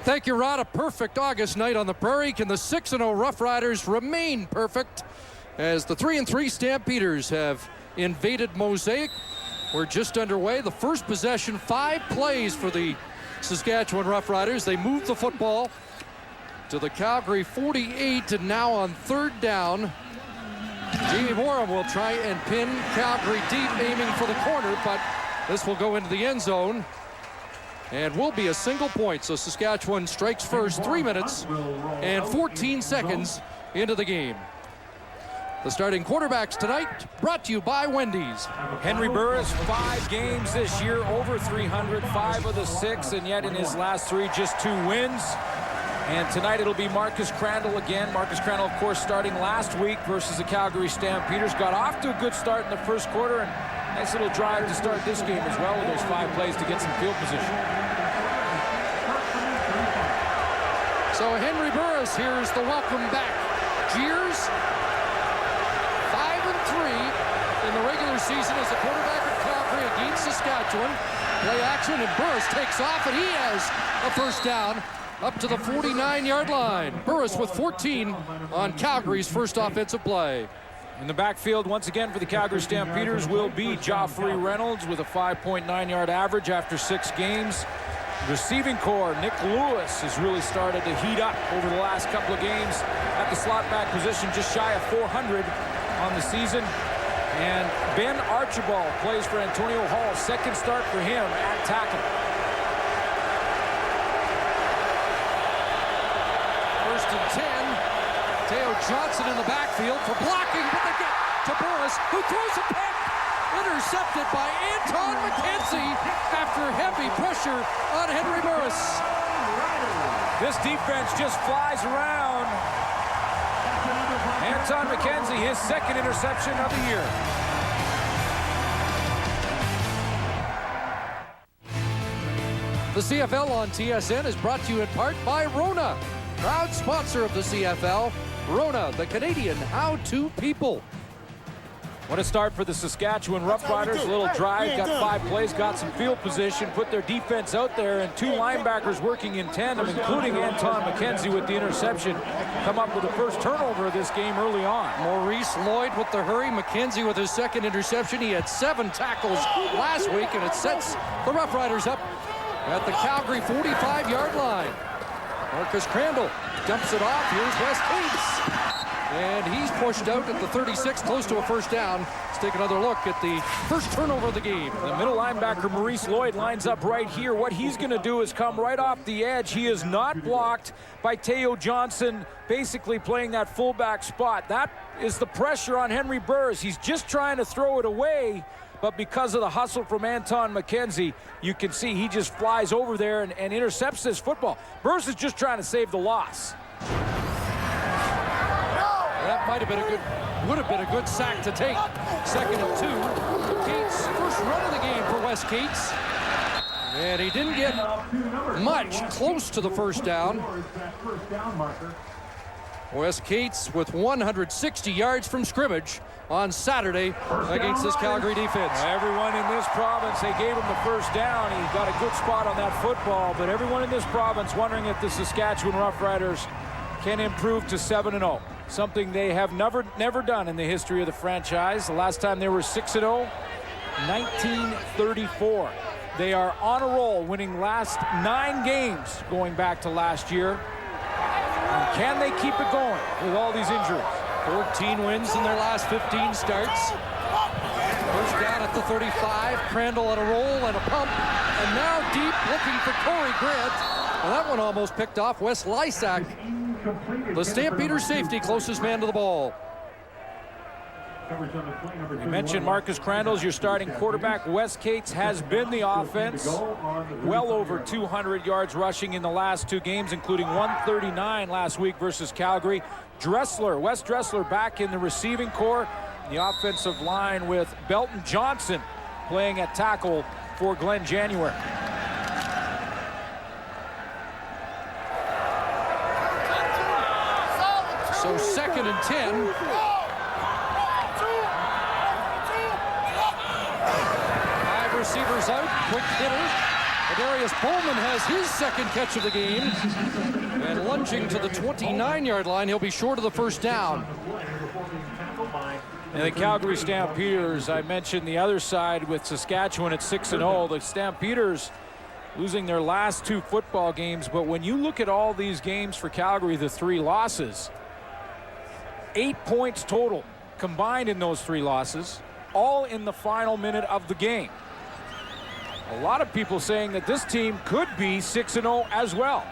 Thank you, Rod. A perfect August night on the prairie. Can the 6-0 Roughriders remain perfect as the 3-3 Stampeders have invaded Mosaic? We're just underway. The first possession, 5 plays for the Saskatchewan Roughriders. They moved the football to the Calgary 48, and now on 3rd down, Jamie Morum will try and pin Calgary deep, aiming for the corner, but this will go into the end zone and will be a single point. So Saskatchewan strikes first, 3 minutes and 14 seconds into the game. The starting quarterbacks tonight, brought to you by Wendy's. Henry Burris, 5 games this year, over 300, 5 of the 6, and yet in his last 3, just 2 wins. And tonight it'll be Marcus Crandall again. Marcus Crandall, of course, starting last week versus the Calgary Stampeders. Got off to a good start in the first quarter, and nice little drive to start this game as well with those 5 plays to get some field position. So Henry Burris, here's the welcome back. Jeers, 5-3 in the regular season as the quarterback of Calgary against Saskatchewan. Play action, and Burris takes off, and he has a first down up to the 49-yard line. Burris with 14 on Calgary's first offensive play. In the backfield, once again, for the Calgary Stampeders will be Joffrey Reynolds with a 5.9-yard average after 6 games. Receiving core, Nick Lewis has really started to heat up over the last couple of games at the slot back position, just shy of 400 on the season. And Ben Archibald plays for Antonio Hall. Second start for him at tackle. First and 10. Teo Johnson in the backfield for blocking, but they get to Burris, who throws a pick. Intercepted by Anton McKenzie after heavy pressure on Henry Burris. This defense just flies around. Anton McKenzie, his second interception of the year. The CFL on TSN is brought to you in part by Rona, proud sponsor of the CFL. Rona, the Canadian how-to people. What a start for the Saskatchewan Roughriders. A little drive, got 5 plays, got some field position, put their defense out there, and 2 linebackers working in tandem, including Anton McKenzie with the interception. Come up with the first turnover of this game early on. Maurice Lloyd with the hurry. McKenzie with his second interception. He had 7 tackles last week, and it sets the Roughriders up at the Calgary 45-yard line. Marcus Crandall dumps it off. Here's Wes Cates. And he's pushed out at the 36, close to a first down. Let's take another look at the first turnover of the game. The middle linebacker, Maurice Lloyd, lines up right here. What he's going to do is come right off the edge. He is not blocked by Teo Johnson, basically playing that fullback spot. That is the pressure on Henry Burris. He's just trying to throw it away, but because of the hustle from Anton McKenzie, you can see he just flies over there and intercepts this football. Burris is just trying to save the loss. That might have been would have been a good sack to take. 2nd and 2. Cates, first run of the game for Wes Cates. And he didn't get much close to the first down. Wes Cates with 160 yards from scrimmage on Saturday against this Calgary defense. Everyone in this province, they gave him the first down. He got a good spot on that football, but everyone in this province wondering if the Saskatchewan Roughriders can improve to 7-0. Something they have never done in the history of the franchise. The last time they were 6-0, 1934. They are on a roll, winning last 9 games going back to last year. And can they keep it going with all these injuries? 14 wins in their last 15 starts. First down at the 35. Crandall on a roll and a pump. And now deep, looking for Corey Grant. Well, that one almost picked off Wes Lysak. The Stampeders safety, closest man to the ball. You mentioned Marcus Crandall's your starting quarterback. Wes Cates has been the offense. Well over 200 yards rushing in the last 2 games, including 139 last week versus Calgary. Wes Dressler back in the receiving core. The offensive line with Belton Johnson playing at tackle for Glenn January. So 2nd and 10. 5 receivers out, quick hitter. Darius Bowman has his second catch of the game. And lunging to the 29-yard line, he'll be short of the first down. And the Calgary Stampeders, I mentioned the other side with Saskatchewan at 6-0. The Stampeders losing their last 2 football games. But when you look at all these games for Calgary, the 3 losses, 8 points total combined in those 3 losses, all in the final minute of the game. A lot of people saying that this team could be 6-0 as well.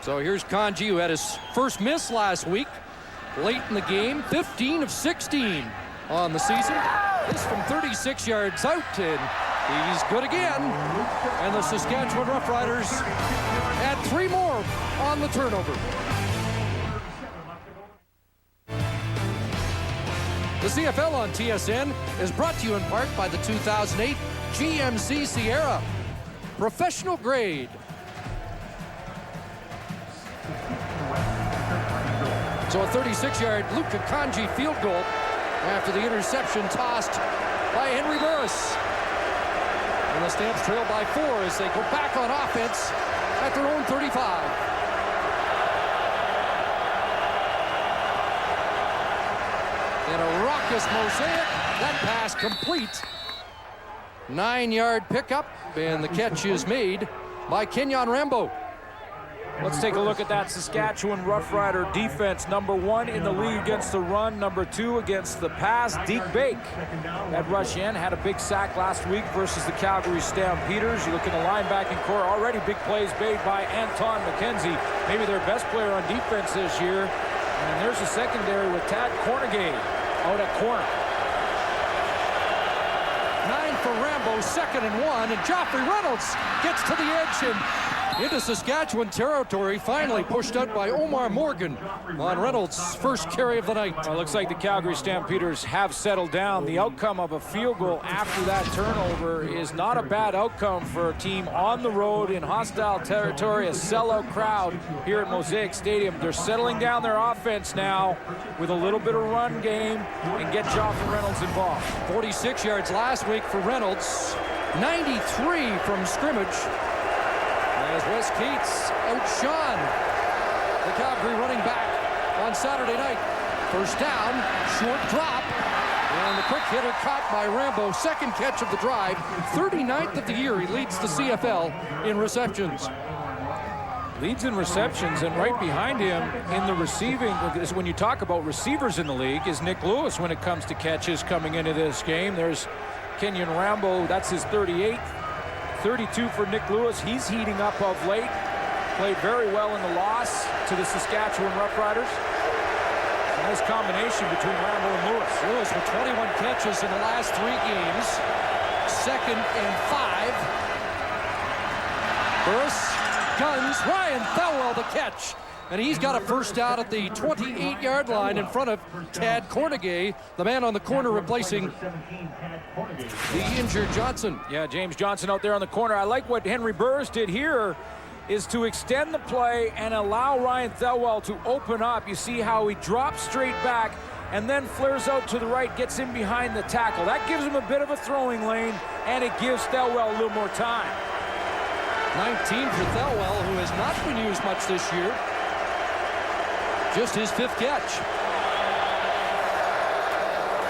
So here's Kanji, who had his first miss last week. Late in the game, 15 of 16 on the season. This from 36 yards out, and he's good again. And the Saskatchewan Roughriders add 3 more on the turnover. The CFL on TSN is brought to you in part by the 2008 GMC Sierra. Professional grade. So a 36-yard Luka Kanji field goal after the interception tossed by Henry Burris. And the Stamps trail by 4 as they go back on offense at their own 35. And a raucous Mosaic. That pass complete. 9-yard pickup, and the catch is made by Kenyon Rambo. Let's take a look at that Saskatchewan Roughrider defense. Number 1 in the league against the run. Number 2 against the pass. Deke Bake at rush in. Had a big sack last week versus the Calgary Stampeders. You look at the linebacking core. Already big plays made by Anton McKenzie. Maybe their best player on defense this year. And there's the secondary with Tad Cornegay out at corner. 9 for Rambo, 2nd and 1, and Joffrey Reynolds gets to the edge and into Saskatchewan territory, finally pushed out by Omar Morgan on Reynolds' first carry of the night. Well, it looks like the Calgary Stampeders have settled down. The outcome of a field goal after that turnover is not a bad outcome for a team on the road in hostile territory, a sellout crowd here at Mosaic Stadium. They're settling down their offense now with a little bit of run game and get Joffrey Reynolds involved. 46 yards last week for Reynolds, 93 from scrimmage. As Wes Cates outshone the Calgary running back on Saturday night. First down, short drop, and the quick hitter caught by Rambo. Second catch of the drive, 39th of the year. He leads the CFL in receptions. Leads in receptions, and right behind him in the receiving, when you talk about receivers in the league, is Nick Lewis when it comes to catches coming into this game. There's Kenyon Rambo, that's his 38th. 32 for Nick Lewis. He's heating up of late. Played very well in the loss to the Saskatchewan Roughriders. Nice combination between Rambo and Lewis. Lewis with 21 catches in the last 3 games. 2nd and 5. Burris, guns, Ryan Thelwell the catch. And he's got a first down at the 28-yard line in front of Tad Cornegay, the man on the corner replacing the injured Johnson. Yeah, James Johnson out there on the corner. I like what Henry Burris did here is to extend the play and allow Ryan Thelwell to open up. You see how he drops straight back and then flares out to the right, gets in behind the tackle. That gives him a bit of a throwing lane, and it gives Thelwell a little more time. 19 for Thelwell, who has not been used much this year. Just his 5th catch.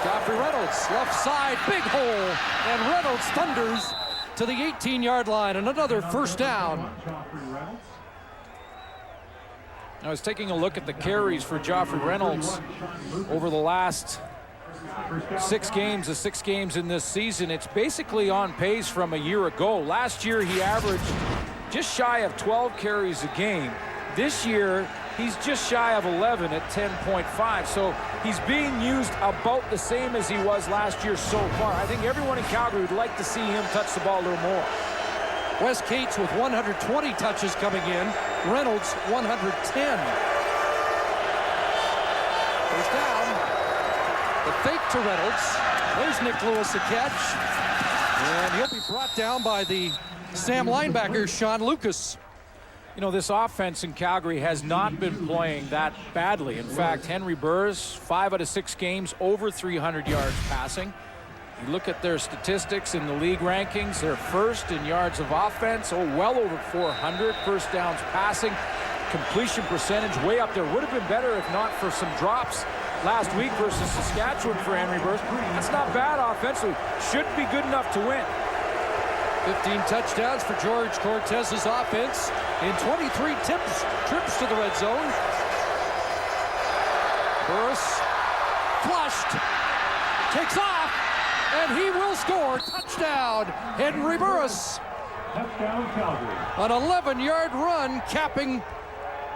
Joffrey Reynolds, left side, big hole, and Reynolds thunders to the 18-yard line, and another first down. I was taking a look at the carries for Joffrey Reynolds over the last 6 games, the 6 games in this season. It's basically on pace from a year ago. Last year, he averaged just shy of 12 carries a game. This year, he's just shy of 11 at 10.5. So he's being used about the same as he was last year so far. I think everyone in Calgary would like to see him touch the ball a little more. Wes Cates with 120 touches coming in. Reynolds 110. First down. The fake to Reynolds. There's Nick Lewis a catch. And he'll be brought down by the Sam linebacker, Sean Lucas. You know, this offense in Calgary has not been playing that badly. In fact, Henry Burris, 5 out of 6 games, over 300 yards passing. You look at their statistics in the league rankings. They're first in yards of offense. Well over 400. First downs passing. Completion percentage way up there. Would have been better if not for some drops last week versus Saskatchewan for Henry Burris. That's not bad offensively. Should be good enough to win. 15 touchdowns for George Cortez's offense in 23 trips to the red zone. Burris flushed, takes off, and he will score. Touchdown, Henry Burris. Touchdown, Calgary. An 11-yard run capping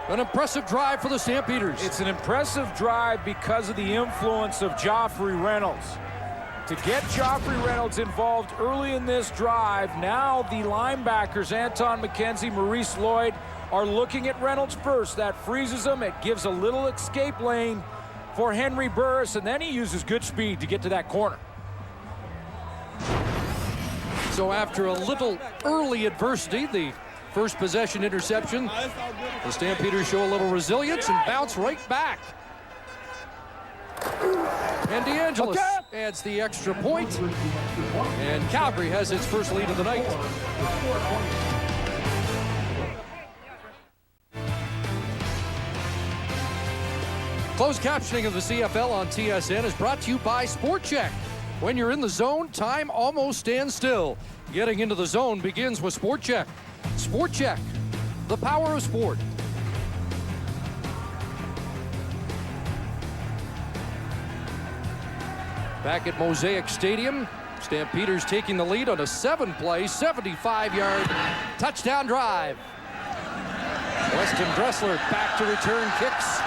an impressive drive for the Stampeders. It's an impressive drive because of the influence of Joffrey Reynolds. To get Joffrey Reynolds involved early in this drive, now the linebackers, Anton McKenzie, Maurice Lloyd, are looking at Reynolds first. That freezes him. It gives a little escape lane for Henry Burris, and then he uses good speed to get to that corner. So after a little early adversity, the first possession interception, the Stampeders show a little resilience and bounce right back. And DeAngelis adds the extra point, and Calgary has its first lead of the night. Closed captioning of the CFL on TSN is brought to you by Sport Check. When you're in the zone, time almost stands still. Getting into the zone begins with Sport Check. Sport Check, the power of sport. Back at Mosaic Stadium, Stampeders taking the lead on a 7-play, 75-yard touchdown drive. Weston Dressler back to return kicks.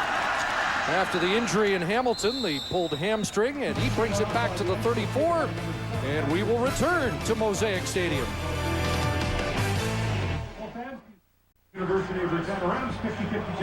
After the injury in Hamilton, they pulled hamstring, and he brings it back to the 34, and we will return to Mosaic Stadium.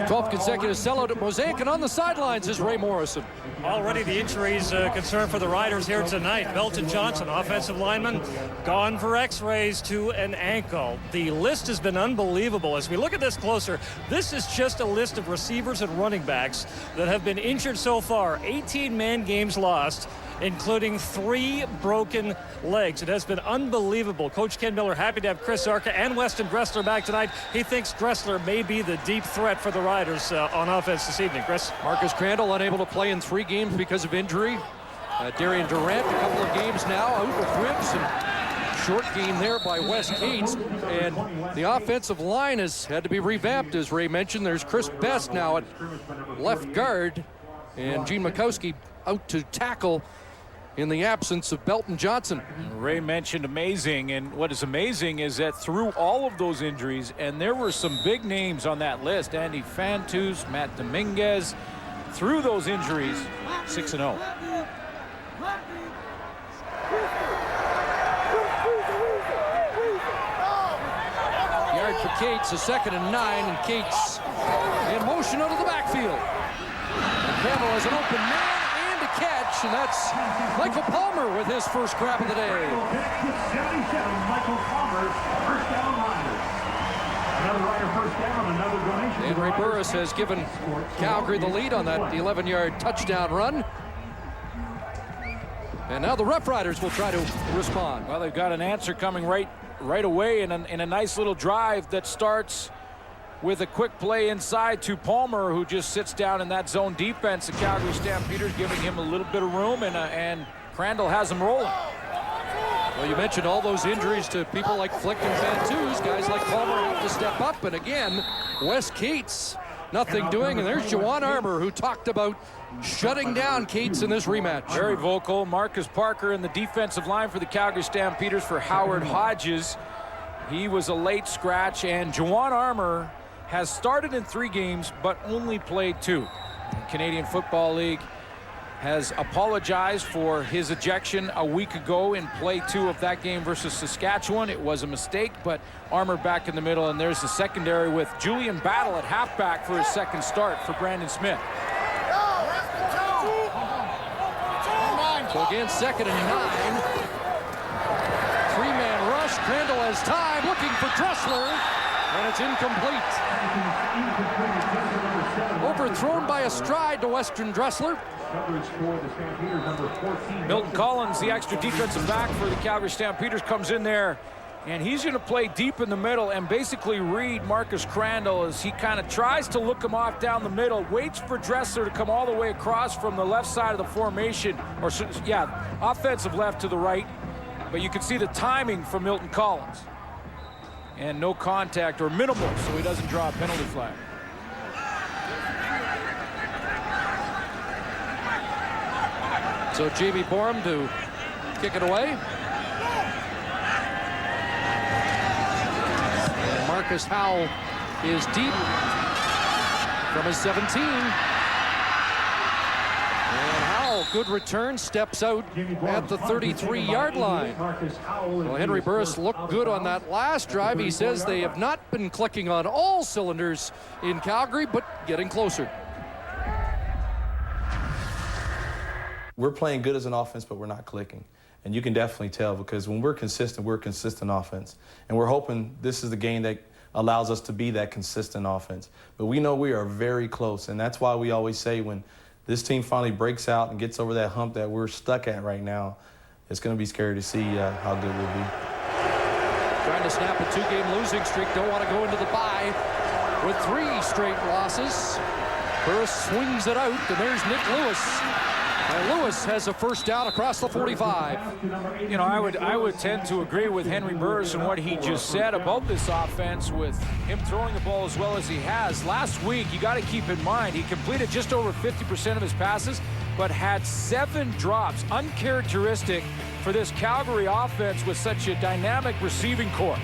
12th consecutive sellout at Mosaic, and on the sidelines is Ray Morrison. Already the injuries concern for the Riders here tonight. Belton Johnson, offensive lineman, gone for x-rays to an ankle. The list has been unbelievable. As we look at this closer, this is just a list of receivers and running backs that have been injured so far. 18 man games lost, including 3 broken legs. It has been unbelievable. Coach Ken Miller happy to have Chris Arca and Weston Dressler back tonight. He thinks Dressler may be the deep threat for the Riders on offense this evening. Chris? Marcus Crandall unable to play in 3 games because of injury. Darian Durant, a couple of games now out with ribs, and short gain there by Wes Cates. And the offensive line has had to be revamped, as Ray mentioned. There's Chris Best now at left guard, and Gene Mikowski out to tackle in the absence of Belton Johnson. Ray mentioned amazing, and what is amazing is that through all of those injuries, and there were some big names on that list, Andy Fantus, Matt Dominguez, through those injuries, 6-0. Yard for Cates, a 2nd and 9, and Cates in motion out of the backfield. Crandall has an open man and a catch, and that's Michael Palmer with his first grab of the day. Michael Palmer, first down Riders. Another Rider first down, another donation. And Ray Burris has given Calgary the lead on that 11-yard touchdown run. And now the Roughriders will try to respond. Well, they've got an answer coming right away in a nice little drive that starts with a quick play inside to Palmer, who just sits down in that zone defense. The Calgary Stampeders giving him a little bit of room, and Crandall has him rolling. Well, you mentioned all those injuries to people like Flick and Fantus. Guys like Palmer have to step up. And again, Wes Cates, nothing doing. And there's Juwan Armour, who talked about shutting down Cates in this rematch. Very vocal. Marcus Parker in the defensive line for the Calgary Stampeders for Howard Hodges. He was a late scratch, and Juwan Armour has started in 3 games, but only played 2. The Canadian Football League has apologized for his ejection a week ago in play 2 of that game versus Saskatchewan. It was a mistake, but Armour back in the middle, and there's the secondary with Julian Battle at halfback for his second start for Brandon Smith. So again, 2nd and 9. 3-man rush. Crandall has time, looking for Dressler. And it's incomplete. Overthrown by a stride to Western Dressler. Milton Collins, the extra defensive back for the Calgary Stampeders, comes in there, and he's going to play deep in the middle and basically read Marcus Crandall as he kind of tries to look him off down the middle, waits for Dressler to come all the way across from the left side of the formation, or yeah, offensive left to the right. But you can see the timing from Milton Collins. And no contact, or minimal, so he doesn't draw a penalty flag. So Jamie Borum to kick it away. And Marcus Howell is deep from his 17. And Howell, good return, steps out at the 33-yard line. Well, Henry Burris looked good on that last drive. He says they have not been clicking on all cylinders in Calgary, but getting closer. We're playing good as an offense, but we're not clicking. And you can definitely tell, because when we're a consistent offense. And we're hoping this is the game that allows us to be that consistent offense. But we know we are very close, and that's why we always say when this team finally breaks out and gets over that hump that we're stuck at right now, it's going to be scary to see how good we'll be. Trying to snap a two-game losing streak. Don't want to go into the bye with 3 straight losses. Burris swings it out, and there's Nick Lewis. And Lewis has a first down across the 45. You know, I would tend to agree with Henry Burris and what he just said about this offense, with him throwing the ball as well as he has. Last week, you got to keep in mind, he completed just over 50% of his passes, but had 7 drops, uncharacteristic for this Calgary offense with such a dynamic receiving corps.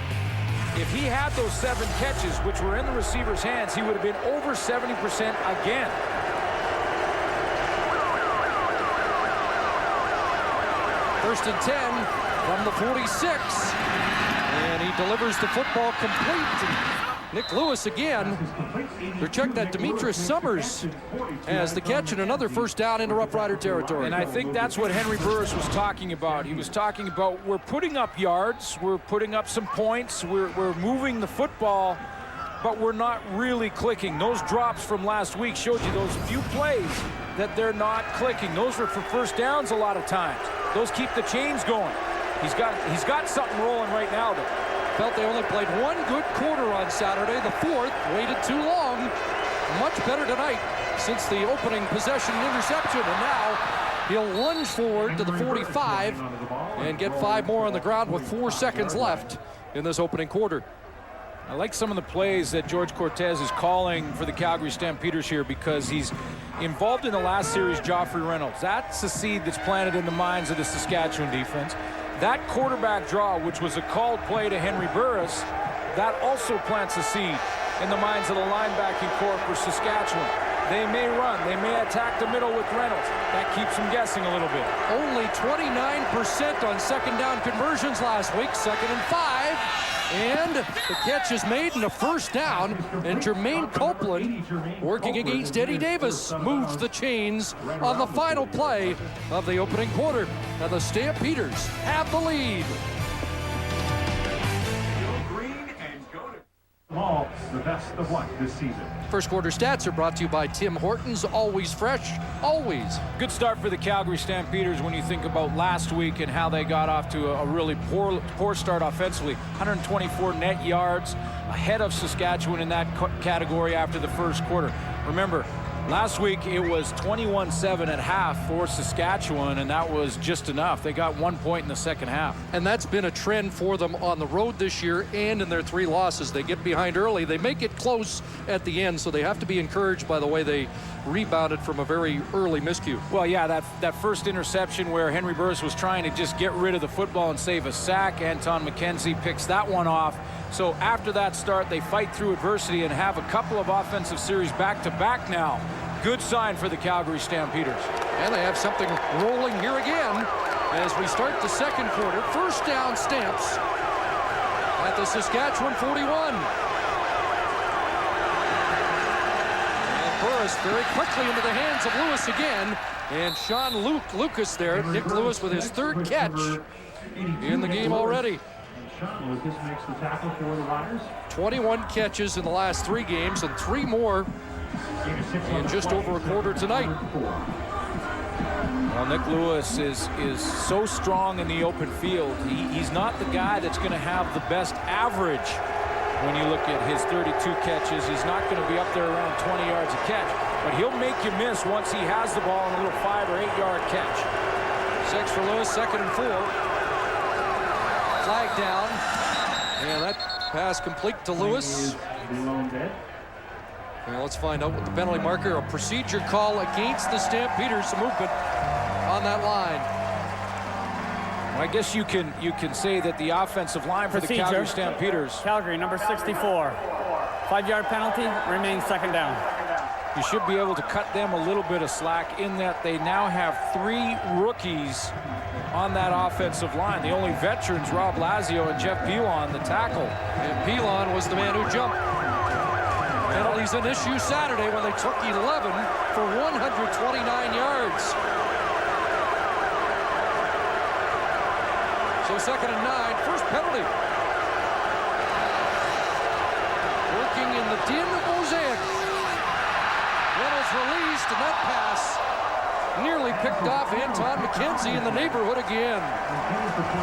If he had those 7 catches, which were in the receiver's hands, he would have been over 70% again. First and 10 from the 46. And he delivers the football complete. Nick Lewis again. Or check that, Demetrius Summers has the catch, and another first down into Rough Rider territory. And I think that's what Henry Burris was talking about. He was talking about, we're putting up yards, we're putting up some points, we're moving the football, but we're not really clicking. Those drops from last week showed you those few plays that they're not clicking. Those were for first downs a lot of times. Those keep the chains going. He's got something rolling right now, though. Felt they only played 1 good quarter on Saturday. The 4th waited too long. Much better tonight since the opening possession interception. And now he'll lunge forward to the 45 and get 5 more on the ground with 4 seconds left in this opening quarter. I like some of the plays that George Cortez is calling for the Calgary Stampeders here, because he's involved in the last series, Joffrey Reynolds. That's a seed that's planted in the minds of the Saskatchewan defense. That quarterback draw, which was a called play to Henry Burris, that also plants a seed in the minds of the linebacking corps for Saskatchewan. They may run, they may attack the middle with Reynolds. That keeps them guessing a little bit. Only 29% on second down conversions last week, 2nd and 5. And the catch is made in a first down, and Jermaine Copeland, working against Eddie Davis, moves the chains on the final play of the opening quarter. Now the Stampeders have the lead. All the best of luck this season. First quarter stats are brought to you by Tim Hortons. Always fresh, always. Good start for the Calgary Stampeders when you think about last week and how they got off to a really poor start offensively. 124 net yards, ahead of Saskatchewan in that category after the first quarter. Remember, last week it was 21-7 at half for Saskatchewan, and that was just enough. They got 1 point in the second half. And that's been a trend for them on the road this year and in their 3 losses. They get behind early. They make it close at the end, so they have to be encouraged by the way they rebounded from a very early miscue. Well, yeah, that first interception where Henry Burris was trying to just get rid of the football and save a sack, Anton McKenzie picks that one off. So after that start, they fight through adversity and have a couple of offensive series back-to-back now. Good sign for the Calgary Stampeders. And they have something rolling here again as we start the second quarter. First down Stamps at the Saskatchewan 41. And Burris very quickly into the hands of Lewis again. And Sean Lucas there, Nick Lewis with his 3rd catch in the game already. Sean Lucas makes the tackle for the Riders. 21 catches in the last 3 games and 3 more in just over a quarter tonight. Well, Nick Lewis is so strong in the open field. He's not the guy that's going to have the best average when you look at his 32 catches. He's not going to be up there around 20 yards a catch, but he'll make you miss once he has the ball in a little 5 or 8 yard catch. 6 for Lewis, 2nd and 4. Flag down, and that pass complete to Lewis. Now let's find out what the penalty marker, a procedure call against the Stampeders movement on that line. Well, I guess you can say that the offensive line for the Calgary Stampeders. Calgary, number 64. 5-yard penalty, remains 2nd down. You should be able to cut them a little bit of slack in that they now have 3 rookies on that offensive line. The only veterans, Rob Lazio and Jeff Pilon, the tackle. And Pilon was the man who jumped. Penalties an issue Saturday when they took 11 for 129 yards. So 2nd and 9, first penalty. Working in the din of Mosaic. Reynolds released, and that pass nearly picked off Anton McKenzie in the neighborhood again.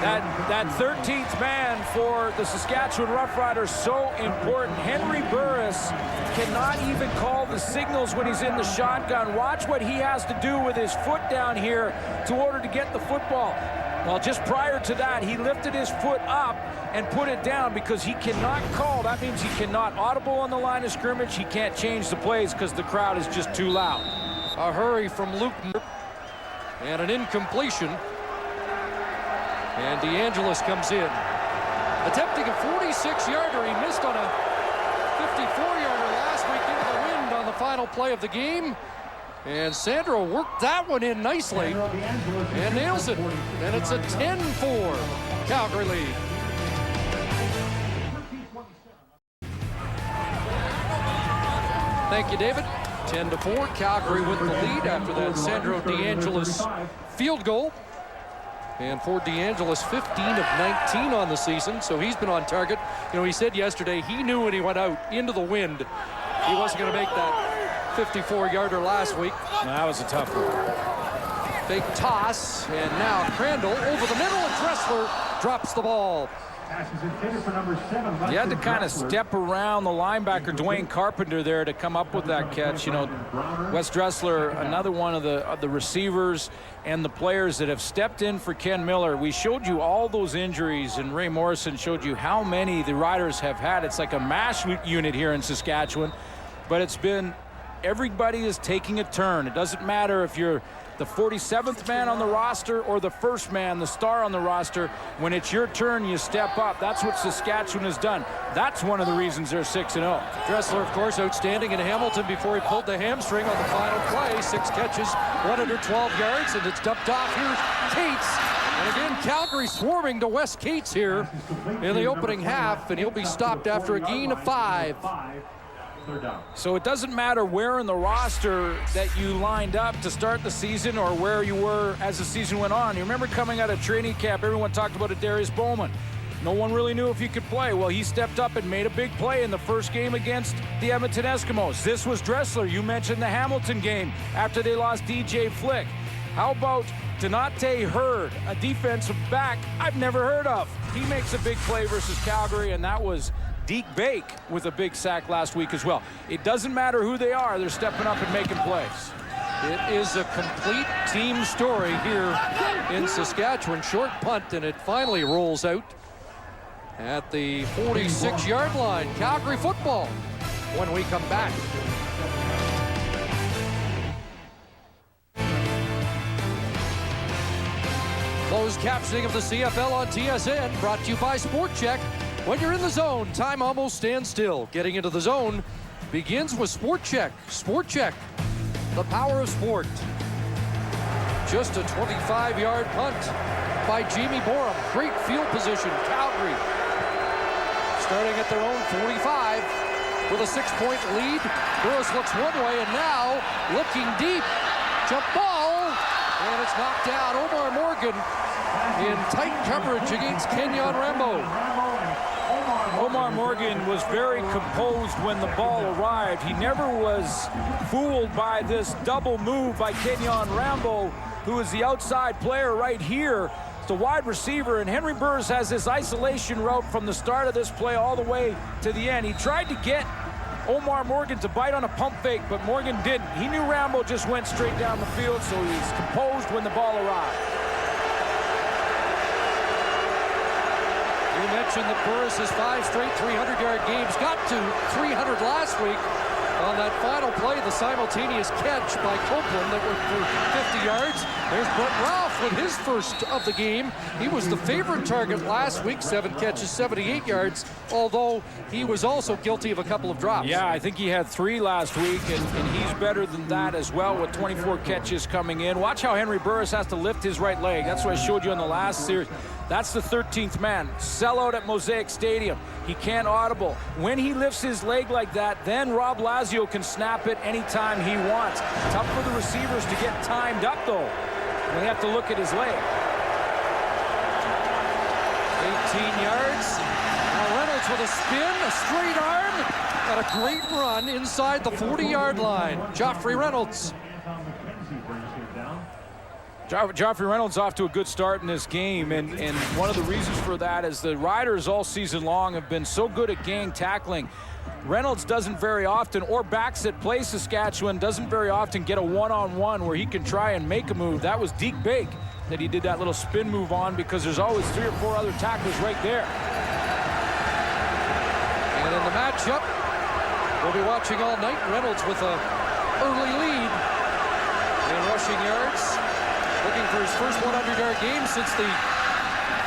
That 13th man for the Saskatchewan Roughriders, so important. Henry Burris cannot even call the signals when he's in the shotgun. Watch what he has to do with his foot down here in order to get the football. Well, just prior to that, he lifted his foot up and put it down because he cannot call. That means he cannot audible on the line of scrimmage. He can't change the plays because the crowd is just too loud. A hurry from Luke and an incompletion. And DeAngelis comes in. Attempting a 46-yarder. He missed on a 54-yarder last week into the wind on the final play of the game. And Sandro worked that one in nicely and nails it. And it's a 10-4 Calgary lead. Thank you, David. 10-4, Calgary with the lead after that Sandro DeAngelis field goal. And for DeAngelis, 15 of 19 on the season, so he's been on target. You know, he said yesterday he knew when he went out into the wind he wasn't going to make that 54-yarder last week. That was a tough one. Big toss, and now Crandall over the middle, and Dressler drops the ball. You had to kind of step around the linebacker, Dwayne Carpenter, there to come up with that catch. You know, Wes Dressler, another one of the receivers and the players that have stepped in for Ken Miller. We showed you all those injuries, and Ray Morrison showed you how many the Riders have had. It's like a MASH unit here in Saskatchewan, but it's been everybody is taking a turn. It doesn't matter if you're the 47th man on the roster or the first man, the star on the roster. When it's your turn, you step up. That's what Saskatchewan has done. That's one of the reasons they're 6-0. Dressler, of course, outstanding in Hamilton before he pulled the hamstring on the final play. 6 catches, 112 yards, and it's dumped off. Here's Cates. And again, Calgary swarming to Wes Cates here in the opening half, and he'll be stopped after a gain of 5. So it doesn't matter where in the roster that you lined up to start the season or where you were as the season went on. You remember coming out of training camp, everyone talked about Darius Bowman. No one really knew if he could play. Well, he stepped up and made a big play in the first game against the Edmonton Eskimos. This was Dressler. You mentioned the Hamilton game after they lost DJ Flick. How about Donate Hurd, a defensive back I've never heard of? He makes a big play versus Calgary, and that was Deke Bake with a big sack last week as well. It doesn't matter who they are, they're stepping up and making plays. It is a complete team story here in Saskatchewan. Short punt, and it finally rolls out at the 46-yard line. Calgary football when we come back. Closed captioning of the CFL on TSN, brought to you by Sport Check. When you're in the zone, time almost stands still. Getting into the zone begins with Sport Check. Sport Check, the power of sport. Just a 25-yard punt by Jamie Borum. Great field position, Calgary. Starting at their own 45 with a 6-point lead. Burris looks one way, and now looking deep. Jump ball, and it's knocked down. Omar Morgan in tight coverage against Kenyon Rambo. Omar Morgan was very composed when the ball arrived. He never was fooled by this double move by Kenyon Rambo, who is the outside player right here. It's the wide receiver, and Henry Burris has this isolation route from the start of this play all the way to the end. He tried to get Omar Morgan to bite on a pump fake, but Morgan didn't. He knew Rambo just went straight down the field, so he's composed when the ball arrived. You mentioned that Burris has 5 straight 300-yard games, got to 300 last week on that final play, the simultaneous catch by Copeland that went for 50 yards. There's Brett Ralph with his first of the game. He was the favorite target last week, 7 catches, 78 yards, although he was also guilty of a couple of drops. Yeah, I think he had 3 last week, and he's better than that as well with 24 catches coming in. Watch how Henry Burris has to lift his right leg. That's what I showed you in the last series. That's the 13th man. Sellout at Mosaic Stadium. He can't audible. When he lifts his leg like that, then Rob Lazio can snap it anytime he wants. Tough for the receivers to get timed up, though. They have to look at his leg. 18 yards. Now Reynolds with a spin, a straight arm, and a great run inside the 40-yard line. Joffrey Reynolds. Joffrey Reynolds off to a good start in this game, and one of the reasons for that is the Riders all season long have been so good at gang tackling. Reynolds doesn't very often, or backs that play Saskatchewan, doesn't very often get a one-on-one where he can try and make a move. That was Deke Bake that he did that little spin move on, because there's always 3 or 4 other tacklers right there. And in the matchup, we'll be watching all night. Reynolds with a early lead in rushing yards. Looking for his first 100-yard game since the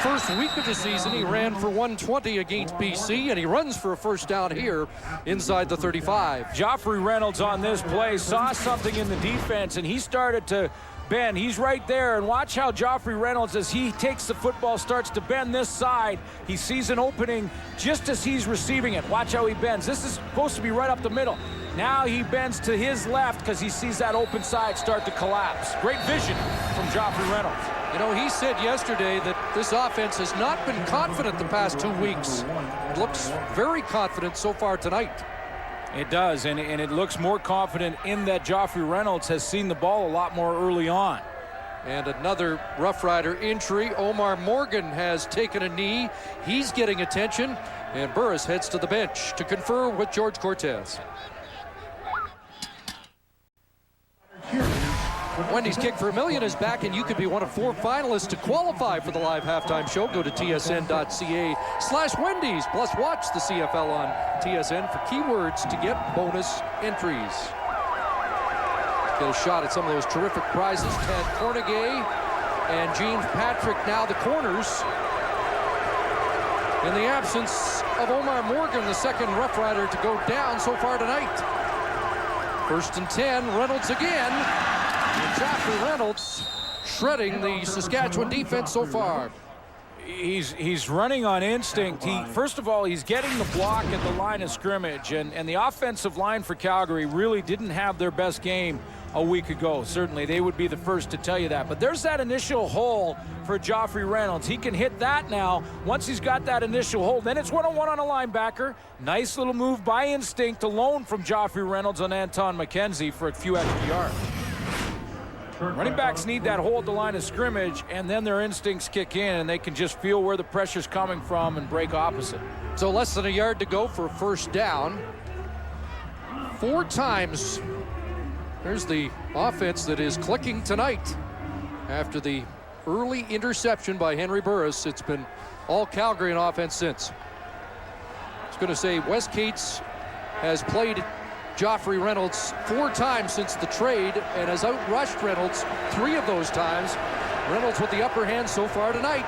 first week of the season. He ran for 120 against BC, and he runs for a first down here inside the 35. Joffrey Reynolds on this play saw something in the defense, and he started to bend. He's right there, and watch how Joffrey Reynolds, as he takes the football, starts to bend this side. He sees an opening just as he's receiving it. Watch how he bends. This is supposed to be right up the middle. Now he bends to his left because he sees that open side start to collapse. Great vision from Joffrey Reynolds. You know, he said yesterday that this offense has not been confident the past 2 weeks. It looks very confident so far tonight. It does, and it looks more confident in that Joffrey Reynolds has seen the ball a lot more early on. And another Rough Rider injury. Omar Morgan has taken a knee. He's getting attention, and Burris heads to the bench to confer with George Cortez. Wendy's Kick for a Million is back, and you could be one of 4 finalists to qualify for the live halftime show. Go to tsn.ca/Wendy's. Plus, watch the CFL on TSN for keywords to get bonus entries. Get a shot at some of those terrific prizes. Ted Cornegay and James Patrick now the corners. In the absence of Omar Morgan, the second Rough Rider to go down so far tonight. 1st and 10, Reynolds again. And Joffrey Reynolds shredding the Saskatchewan defense so far. He's running on instinct. First of all, he's getting the block at the line of scrimmage, and the offensive line for Calgary really didn't have their best game a week ago. Certainly, they would be the first to tell you that. But there's that initial hole for Joffrey Reynolds. He can hit that now. Once he's got that initial hole, then it's one-on-one on a linebacker. Nice little move by instinct alone from Joffrey Reynolds on Anton McKenzie for a few extra yards. Running backs need that hole at the line of scrimmage, and then their instincts kick in, and they can just feel where the pressure's coming from and break opposite. So less than a yard to go for a first down. 4 times. There's the offense that is clicking tonight. After the early interception by Henry Burris, it's been all Calgary in offense since. I was going to say Wes Cates has played Joffrey Reynolds 4 times since the trade and has outrushed Reynolds 3 of those times. Reynolds with the upper hand so far tonight.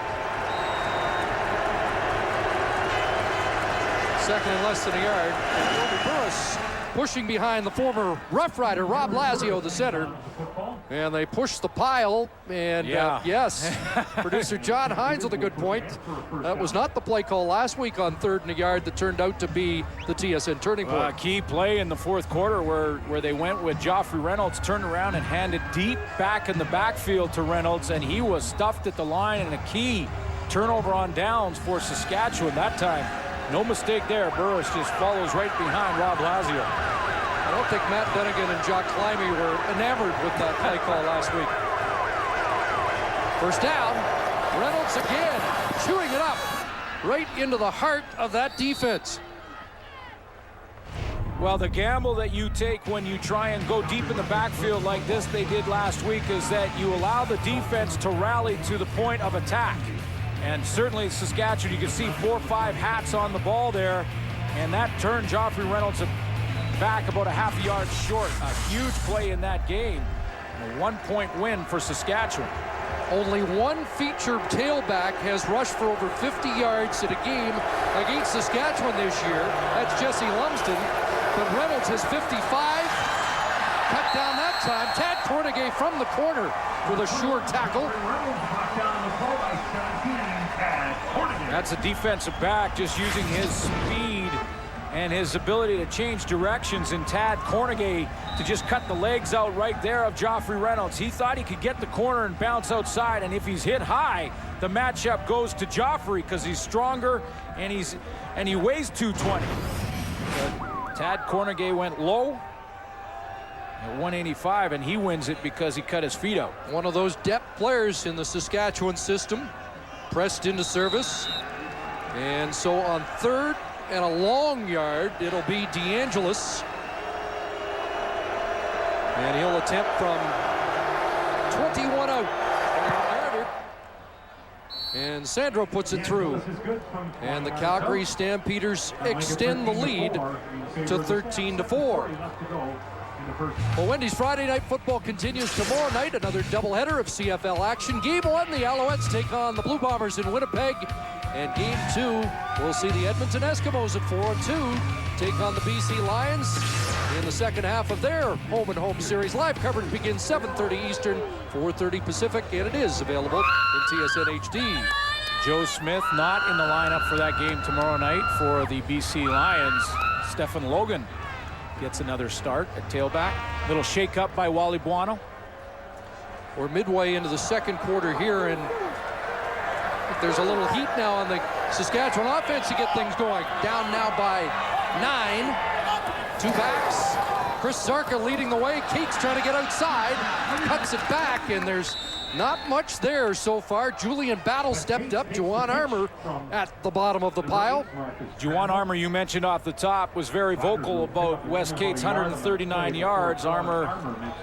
2nd and less than a yard. And Burris pushing behind the former Rough Rider, Rob Lazio, the center. And they push the pile, and yes, producer John Hines with a good point. That was not the play call last week on 3rd and a yard that turned out to be the TSN turning point. Key play in the 4th quarter where they went with Joffrey Reynolds, turned around and handed deep back in the backfield to Reynolds, and he was stuffed at the line, and a key turnover on downs for Saskatchewan that time. No mistake there. Burris just follows right behind Rob Lazio. I don't think Matt Dunnigan and Jock Climby were enamored with that play call last week. First down. Reynolds again, chewing it up right into the heart of that defense. Well, the gamble that you take when you try and go deep in the backfield like this they did last week is that you allow the defense to rally to the point of attack. And certainly Saskatchewan, you can see 4 or 5 hats on the ball there, and that turned Joffrey Reynolds back about a half a yard short. A huge play in that game. A 1-point win for Saskatchewan. Only one feature tailback has rushed for over 50 yards in a game against Saskatchewan this year. That's Jesse Lumsden. But Reynolds has 55. Cut down that time. Tad Cornegay from the corner with a sure tackle. That's a defensive back just using his speed and his ability to change directions, and Tad Cornegay to just cut the legs out right there of Joffrey Reynolds. He thought he could get the corner and bounce outside, and if he's hit high, the matchup goes to Joffrey because he's stronger and he weighs 220. But Tad Cornegay went low at 185, and he wins it because he cut his feet out. One of those depth players in the Saskatchewan system, pressed into service. And so on third and a long yard, it'll be DeAngelis. And he'll attempt from 21 out. And Sandro puts it through. And the Calgary Stampeders extend the lead to 13-4. Well, Wendy's Friday Night Football continues tomorrow night. Another doubleheader of CFL action. Game 1, the Alouettes take on the Blue Bombers in Winnipeg. And Game 2, we'll see the Edmonton Eskimos at 4-2 take on the BC Lions in the second half of their home-and-home series. Live coverage begins 7:30 Eastern, 4:30 Pacific, and it is available in TSN HD. Joe Smith not in the lineup for that game tomorrow night for the BC Lions. Stephen Logan gets another start at tailback. Little shake-up by Wally Buono. We're midway into the second quarter here, and there's a little heat now on the Saskatchewan offense to get things going. Down now by 9. 2 backs. Chris Zarka leading the way. Cates trying to get outside. Cuts it back, and there's not much there so far. Julian Battle stepped up. Juwan Armour at the bottom of the pile. Juwan Armour, you mentioned off the top, was very vocal about Wes Cates' 139 yards. Armour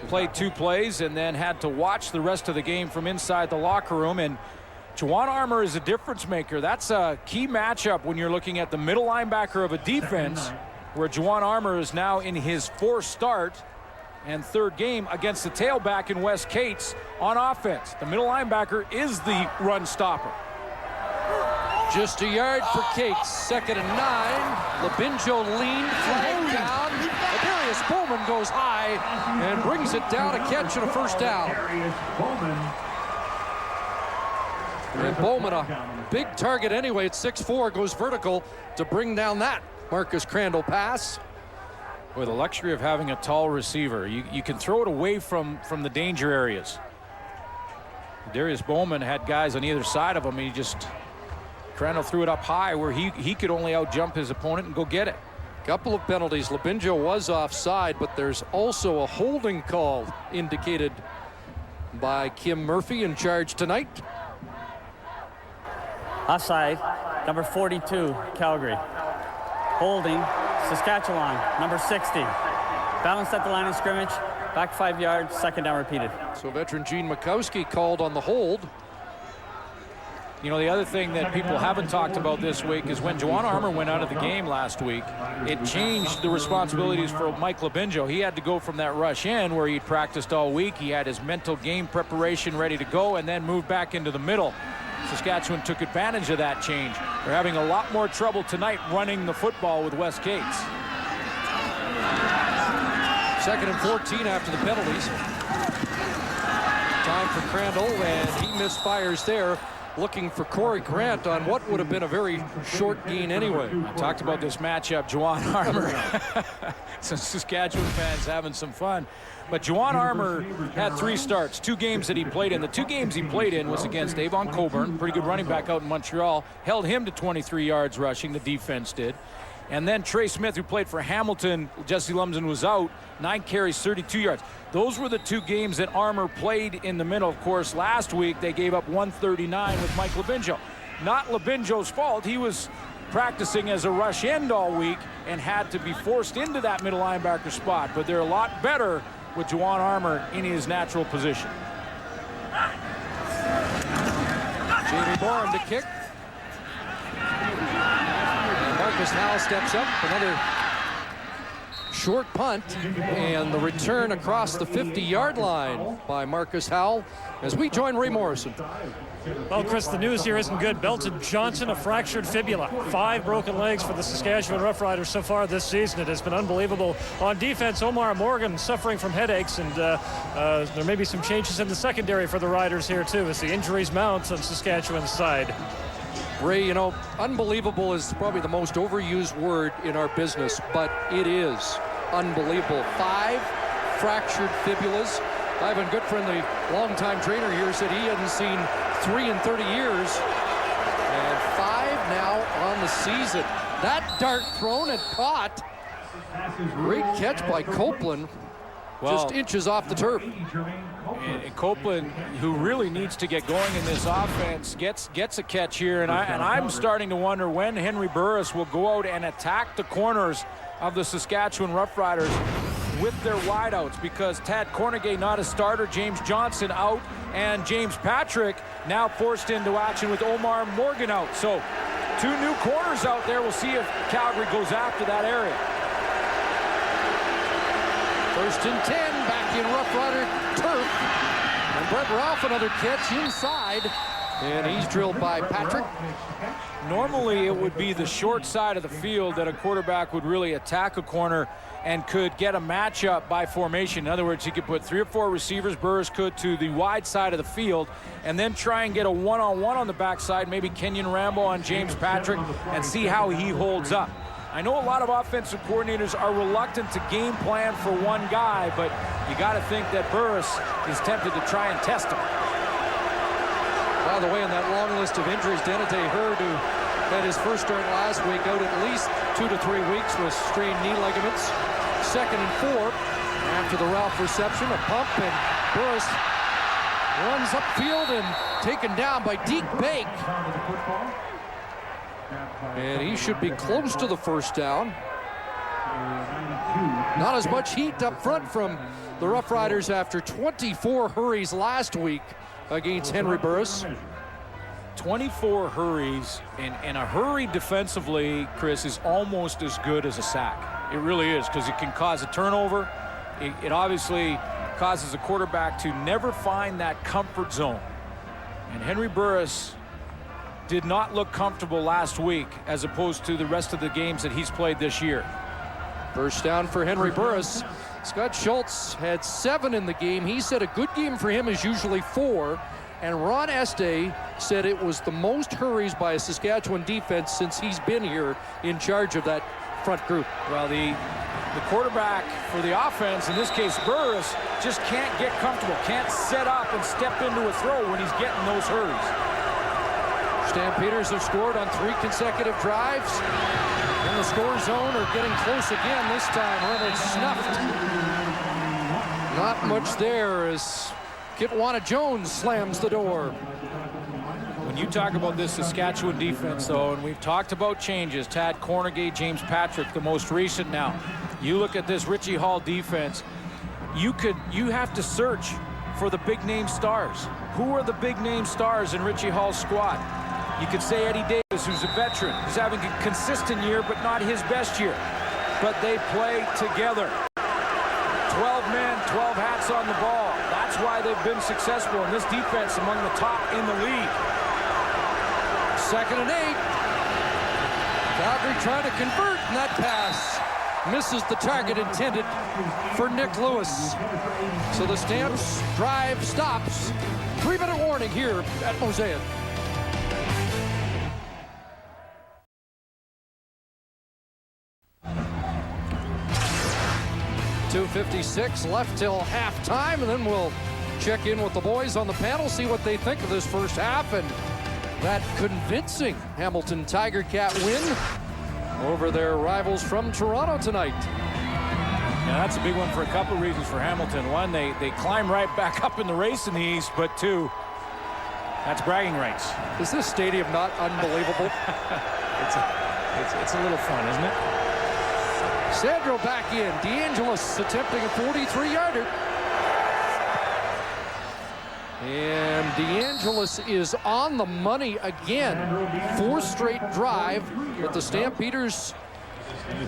played 2 plays and then had to watch the rest of the game from inside the locker room. And Juwan Armour is a difference maker. That's a key matchup when you're looking at the middle linebacker of a defense, where Juwan Armour is now in his 4th start and 3rd game against the tailback in Wes Cates on offense. The middle linebacker is the run stopper. Just a yard for Cates. 2nd and 9. Labinjo leaned, flag down. Darius Bowman goes high and brings it down, a catch and a first down. And Bowman, a big target anyway at 6'4", goes vertical to bring down that Marcus Crandall pass. With the luxury of having a tall receiver, you can throw it away from the danger areas. Darius Bowman had guys on either side of him. Crandall threw it up high where he could only outjump his opponent and go get it. Couple of penalties. Labinjo was offside, but there's also a holding call indicated by Kim Murphy, in charge tonight. Offside, number 42, Calgary. Holding, Saskatchewan, number 60. Balanced at the line of scrimmage, back 5 yards, 2nd down repeated. So veteran Gene Mikowski called on the hold. You know, the other thing that people haven't talked about this week is when Juwan Armour went out of the game last week, it changed the responsibilities for Mike Labinjo. He had to go from that rush in where he'd practiced all week. He had his mental game preparation ready to go and then moved back into the middle. Saskatchewan took advantage of that change. They're having a lot more trouble tonight running the football with Wes Cates. 2nd and 14 after the penalties. Time for Crandall, and he misfires there. looking for Corey Grant on what would have been a very short gain anyway. I talked about this matchup, Juwan Armour. Some Saskatchewan fans having some fun. But Juwan Armour had 3 starts, 2 games that he played in. The 2 games he played in was against Avon Coburn, pretty good running back out in Montreal, held him to 23 yards rushing, the defense did. And then Trey Smith, who played for Hamilton, Jesse Lumsden was out, 9 carries, 32 yards. Those were the 2 games that Armour played in the middle. Of course, last week they gave up 139 with Mike Labinjo. Not Labinjo's fault. He was practicing as a rush end all week and had to be forced into that middle linebacker spot. But they're a lot better with Juwan Armour in his natural position. Jamie Borum to kick. And Marcus Howell steps up. Another short punt. And the return across the 50-yard line by Marcus Howell as we join Ray Morrison. Well, Chris, the news here isn't good. Belton Johnson, a fractured fibula. 5 broken legs for the Saskatchewan Roughriders so far this season. It has been unbelievable. On defense, Omar Morgan suffering from headaches, and there may be some changes in the secondary for the Riders here, too, as the injuries mount on Saskatchewan's side. Ray, you know, unbelievable is probably the most overused word in our business, but it is unbelievable. 5 fractured fibulas. Ivan Goodfriend, the longtime trainer here, said he hadn't seen 3 in 30 years. And 5 now on the season. That dart thrown and caught. Great catch by Copeland. Just inches off the turf. And Copeland, who really needs to get going in this offense, gets a catch here. And I'm starting to wonder when Henry Burris will go out and attack the corners of the Saskatchewan Roughriders with their wideouts, because Tad Cornegay not a starter, James Johnson out, and James Patrick now forced into action with Omar Morgan out. So 2 new corners out there. We'll see if Calgary goes after that area. 1st and 10, back in Roughrider turf. And Brett Ralph, another catch inside. And he's drilled by Patrick. Normally it would be the short side of the field that a quarterback would really attack a corner and could get a matchup by formation. In other words, he could put 3 or 4 receivers, Burris could, to the wide side of the field, and then try and get a one-on-one on the backside, maybe Kenyon Rambo on James Patrick, and see how he holds up. I know a lot of offensive coordinators are reluctant to game plan for one guy, but you got to think that Burris is tempted to try and test him. By the way, in that long list of injuries, Denete Hurd, who had his first start last week, out at least 2 to 3 weeks with strained knee ligaments. 2nd and 4 after the Ralph reception, a pump, and Burris runs upfield and taken down by Deke Bake. And he should be close to the first down. Not as much heat up front from the Roughriders after 24 hurries last week against Henry Burris. 24 hurries, and a hurry defensively, Chris, is almost as good as a sack. It really is, because it can cause a turnover. It obviously causes a quarterback to never find that comfort zone. And Henry Burris did not look comfortable last week as opposed to the rest of the games that he's played this year. First down for Henry Burris. Scott Schultz had 7 in the game. He said a good game for him is usually 4. And Ron Este said it was the most hurries by a Saskatchewan defense since he's been here in charge of that front group. Well, the quarterback for the offense, in this case Burris, just can't get comfortable, can't set up and step into a throw when he's getting those hurries. Stampeders have scored on 3 consecutive drives in the score zone, or getting close again this time. Reynolds snuffed. Not much there as Kitwana Jones slams the door. When you talk about this Saskatchewan defense, though, and we've talked about changes, Tad Cornegay, James Patrick, the most recent now. You look at this Richie Hall defense, you have to search for the big name stars. Who are the big name stars in Richie Hall's squad? You could say Eddie Davis, who's a veteran, who's having a consistent year, but not his best year. But they play together. 12 men, 12 hats on the ball. That's why they've been successful in this defense, among the top in the league. 2nd and 8. Calgary trying to convert, and that pass misses the target intended for Nick Lewis. So the Stamps drive stops. 3-minute warning here at Mosaic. 2:56 left till halftime, and then we'll check in with the boys on the panel, see what they think of this first half and that convincing Hamilton Tiger Cat win over their rivals from Toronto tonight. Yeah, that's a big one for a couple of reasons for Hamilton. One, they climb right back up in the race in the East, but two, that's bragging rights. Is this stadium not unbelievable? It's a little fun, isn't it? Sandro back in. DeAngelis attempting a 43-yarder. And DeAngelis is on the money again. Fourth straight drive, but the Stampeders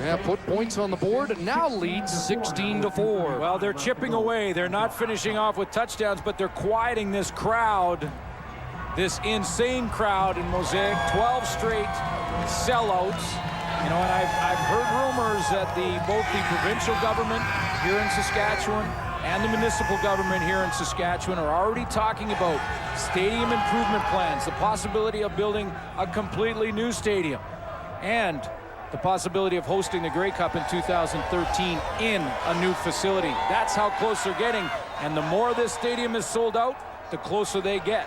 have put points on the board and now lead 16-4. Well, they're chipping away. They're not finishing off with touchdowns, but they're quieting this crowd, this insane crowd in Mosaic. 12 straight sellouts. You know, and I've heard rumors that both the provincial government here in Saskatchewan and the municipal government here in Saskatchewan are already talking about stadium improvement plans, the possibility of building a completely new stadium, and the possibility of hosting the Grey Cup in 2013 in a new facility. That's how close they're getting, and the more this stadium is sold out, the closer they get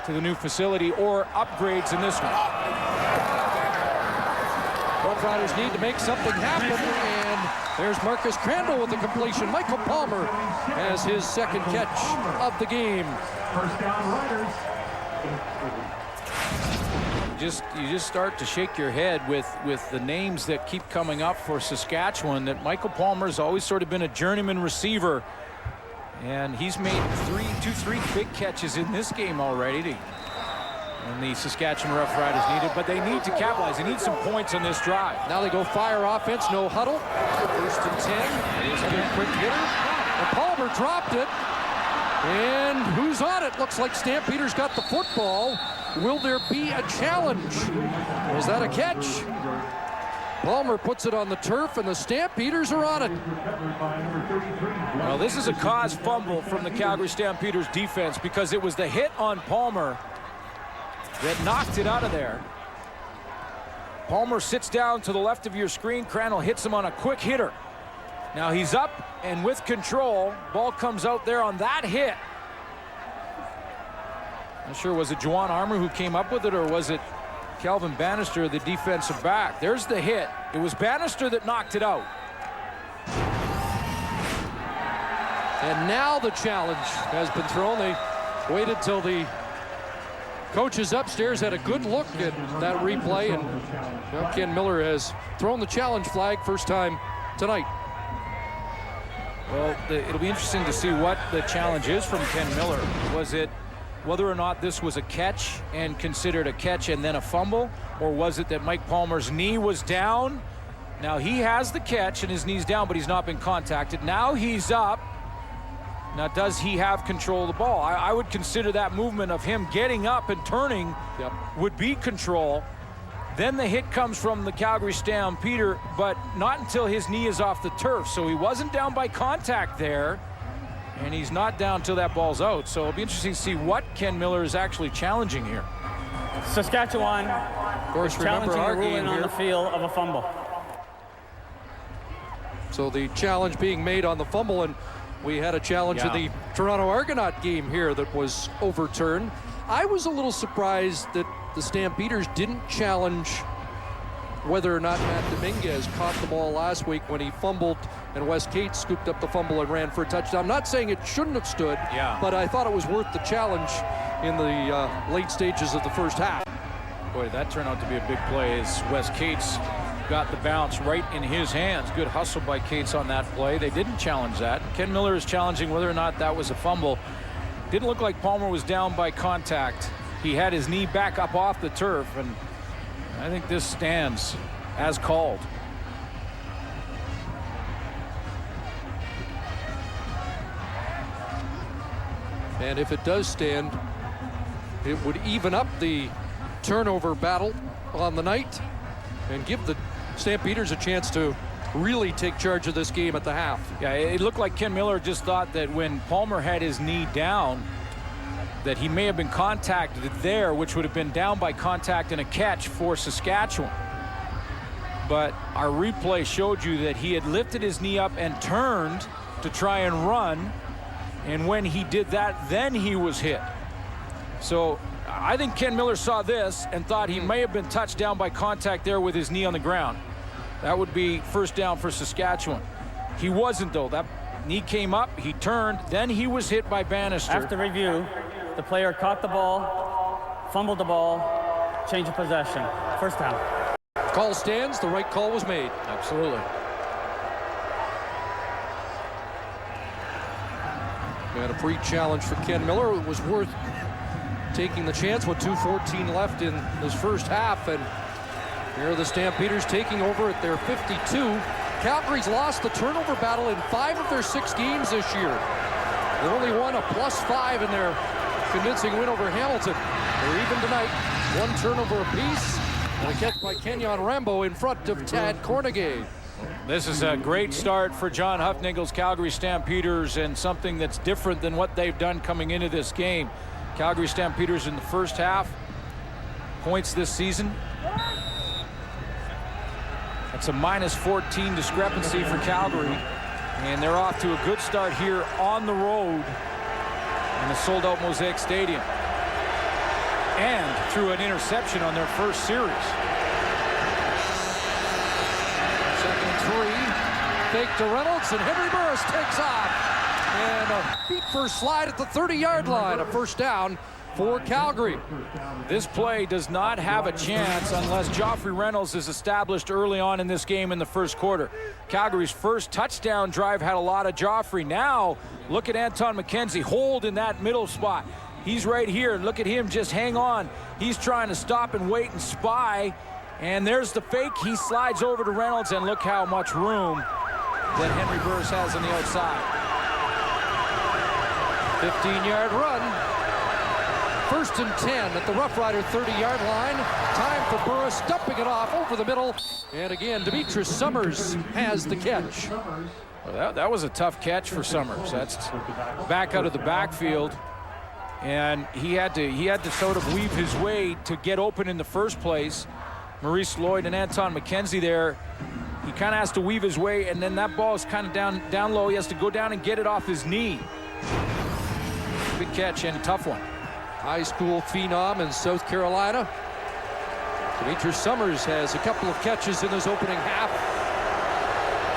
to the new facility or upgrades in this one. Roughriders need to make something happen, and there's Marcus Crandall with the completion. Michael Palmer has his second catch of the game. First down, Riders. You just start to shake your head with the names that keep coming up for Saskatchewan. That Michael Palmer's always sort of been a journeyman receiver, and he's made three big catches in this game already. And the Saskatchewan Roughriders needed, but they need to capitalize. They need some points on this drive. Now they go fire offense, no huddle. First and 10. It is a good quick hitter. And Palmer dropped it. And who's on it? Looks like Stampeders got the football. Will there be a challenge? Was that a catch? Palmer puts it on the turf, and the Stampeders are on it. Well, this is a caused fumble from the Calgary Stampeders defense because it was the hit on Palmer that knocked it out of there. Palmer sits down to the left of your screen. Crandall hits him on a quick hitter. Now he's up and with control. Ball comes out there on that hit. Not sure, was it Juwan Armour who came up with it, or was it Calvin Bannister, the defensive back? There's the hit. It was Bannister that knocked it out. And now the challenge has been thrown. They waited till the coaches upstairs had a good look at that replay, and Ken Miller has thrown the challenge flag first time tonight. Well, it'll be interesting to see what the challenge is from Ken Miller. Was it whether or not this was a catch and considered a catch and then a fumble, or was it that Mike Palmer's knee was down? Now he has the catch and his knee's down, but he's not been contacted. Now he's up. Now, does he have control of the ball? I would consider that movement of him getting up and turning would be control. Then the hit comes from the Calgary Stampeder, but not until his knee is off the turf. So he wasn't down by contact there, and he's not down till that ball's out. So it'll be interesting to see what Ken Miller is actually challenging here. Saskatchewan, Of course, challenging remember a our ruling game on here. the field of a fumble. So the challenge being made on the fumble, and we had a challenge in the Toronto Argonaut game here that was overturned. I was a little surprised that the Stampeders didn't challenge whether or not Matt Dominguez caught the ball last week when he fumbled and Wes Cates scooped up the fumble and ran for a touchdown. I'm not saying it shouldn't have stood, but I thought it was worth the challenge in the late stages of the first half. Boy, that turned out to be a big play as Wes Cates got the bounce right in his hands. Good hustle by Cates on that play. They didn't challenge that. Ken Miller is challenging whether or not that was a fumble. Didn't look like Palmer was down by contact. He had his knee back up off the turf, and I think this stands as called. And if it does stand, it would even up the turnover battle on the night and give the Stampeders a chance to really take charge of this game at the half. Yeah, it looked like Ken Miller just thought that when Palmer had his knee down, that he may have been contacted there, which would have been down by contact and a catch for Saskatchewan. But our replay showed you that he had lifted his knee up and turned to try and run. And when he did that, then he was hit. So I think Ken Miller saw this and thought he may have been touched down by contact there with his knee on the ground. That would be first down for Saskatchewan. He wasn't, though. That knee came up, he turned, then he was hit by Bannister. After review, the player caught the ball, fumbled the ball, change of possession. First down. Call stands. The right call was made. Absolutely. And a pre-challenge for Ken Miller. It was worth taking the chance with 2:14 left in this first half. And here are the Stampeders taking over at their 52. Calgary's lost the turnover battle in 5 of their 6 games this year. They only won a +5 in their convincing win over Hamilton. They're even tonight. 1 turnover apiece. And a catch by Kenyon Rambo in front of Tad Cornegay. This is a great start for John Huffnagel's Calgary Stampeders, and something that's different than what they've done coming into this game. Calgary Stampeders in the first half, points this season. It's a -14 discrepancy for Calgary, and they're off to a good start here on the road in a sold-out Mosaic Stadium, and through an interception on their first series. 2nd and 3. Fake to Reynolds, and Henry Burris takes off. And a feet-first slide at the 30-yard line. A first down for Calgary. This play does not have a chance unless Joffrey Reynolds is established early on in this game in the first quarter. Calgary's first touchdown drive had a lot of Joffrey. Now, look at Anton McKenzie, hold in that middle spot. He's right here. Look at him just hang on. He's trying to stop and wait and spy. And there's the fake. He slides over to Reynolds, and look how much room that Henry Burris has on the outside. 15-yard run. 1st and 10 at the Roughrider 30-yard line. Time for Burris, dumping it off over the middle. And again, Demetrius Summers has the catch. Well, that was a tough catch for Summers. That's back out of the backfield. And he had to sort of weave his way to get open in the first place. Maurice Lloyd and Anton McKenzie there. He kind of has to weave his way, and then that ball is kind of down low. He has to go down and get it off his knee. Big catch and a tough one. High school phenom in South Carolina. Demetrius Summers has a couple of catches in this opening half.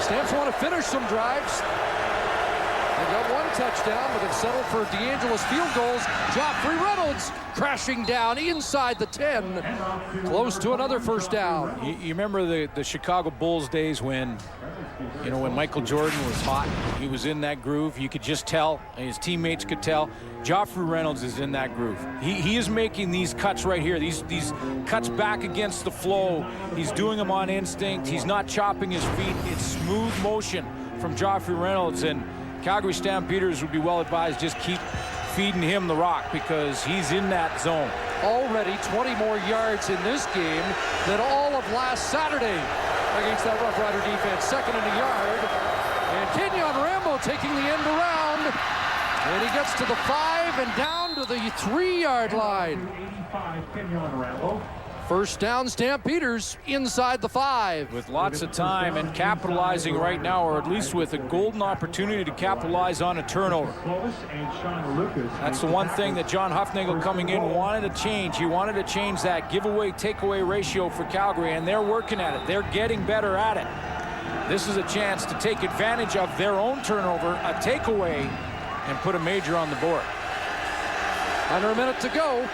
Stamps want to finish some drives. They got 1 touchdown, but have settled for DeAngelis field goals. Joffrey Reynolds crashing down inside the 10. Close to another first down. You remember the Chicago Bulls days when, when Michael Jordan was hot. He was in that groove. You could just tell, and his teammates could tell. Joffrey Reynolds is in that groove. He is making these cuts right here. These cuts back against the flow. He's doing them on instinct. He's not chopping his feet. It's smooth motion from Joffrey Reynolds, and Calgary Stampeders would be well advised just keep feeding him the rock because he's in that zone. Already 20 more yards in this game than all of last Saturday against that Rough Rider defense. 2nd and a yard. And Kenyon Rambo taking the end around. And he gets to the 5 and down to the 3-yard line. 85, Kenyon Rambo. First down, Stampeders inside the 5. With lots of time and capitalizing right now, or at least with a golden opportunity to capitalize on a turnover. That's the one thing that John Huffnagel coming in wanted to change. He wanted to change that giveaway-takeaway ratio for Calgary, and they're working at it. They're getting better at it. This is a chance to take advantage of their own turnover, a takeaway, and put a major on the board. Under a minute to go.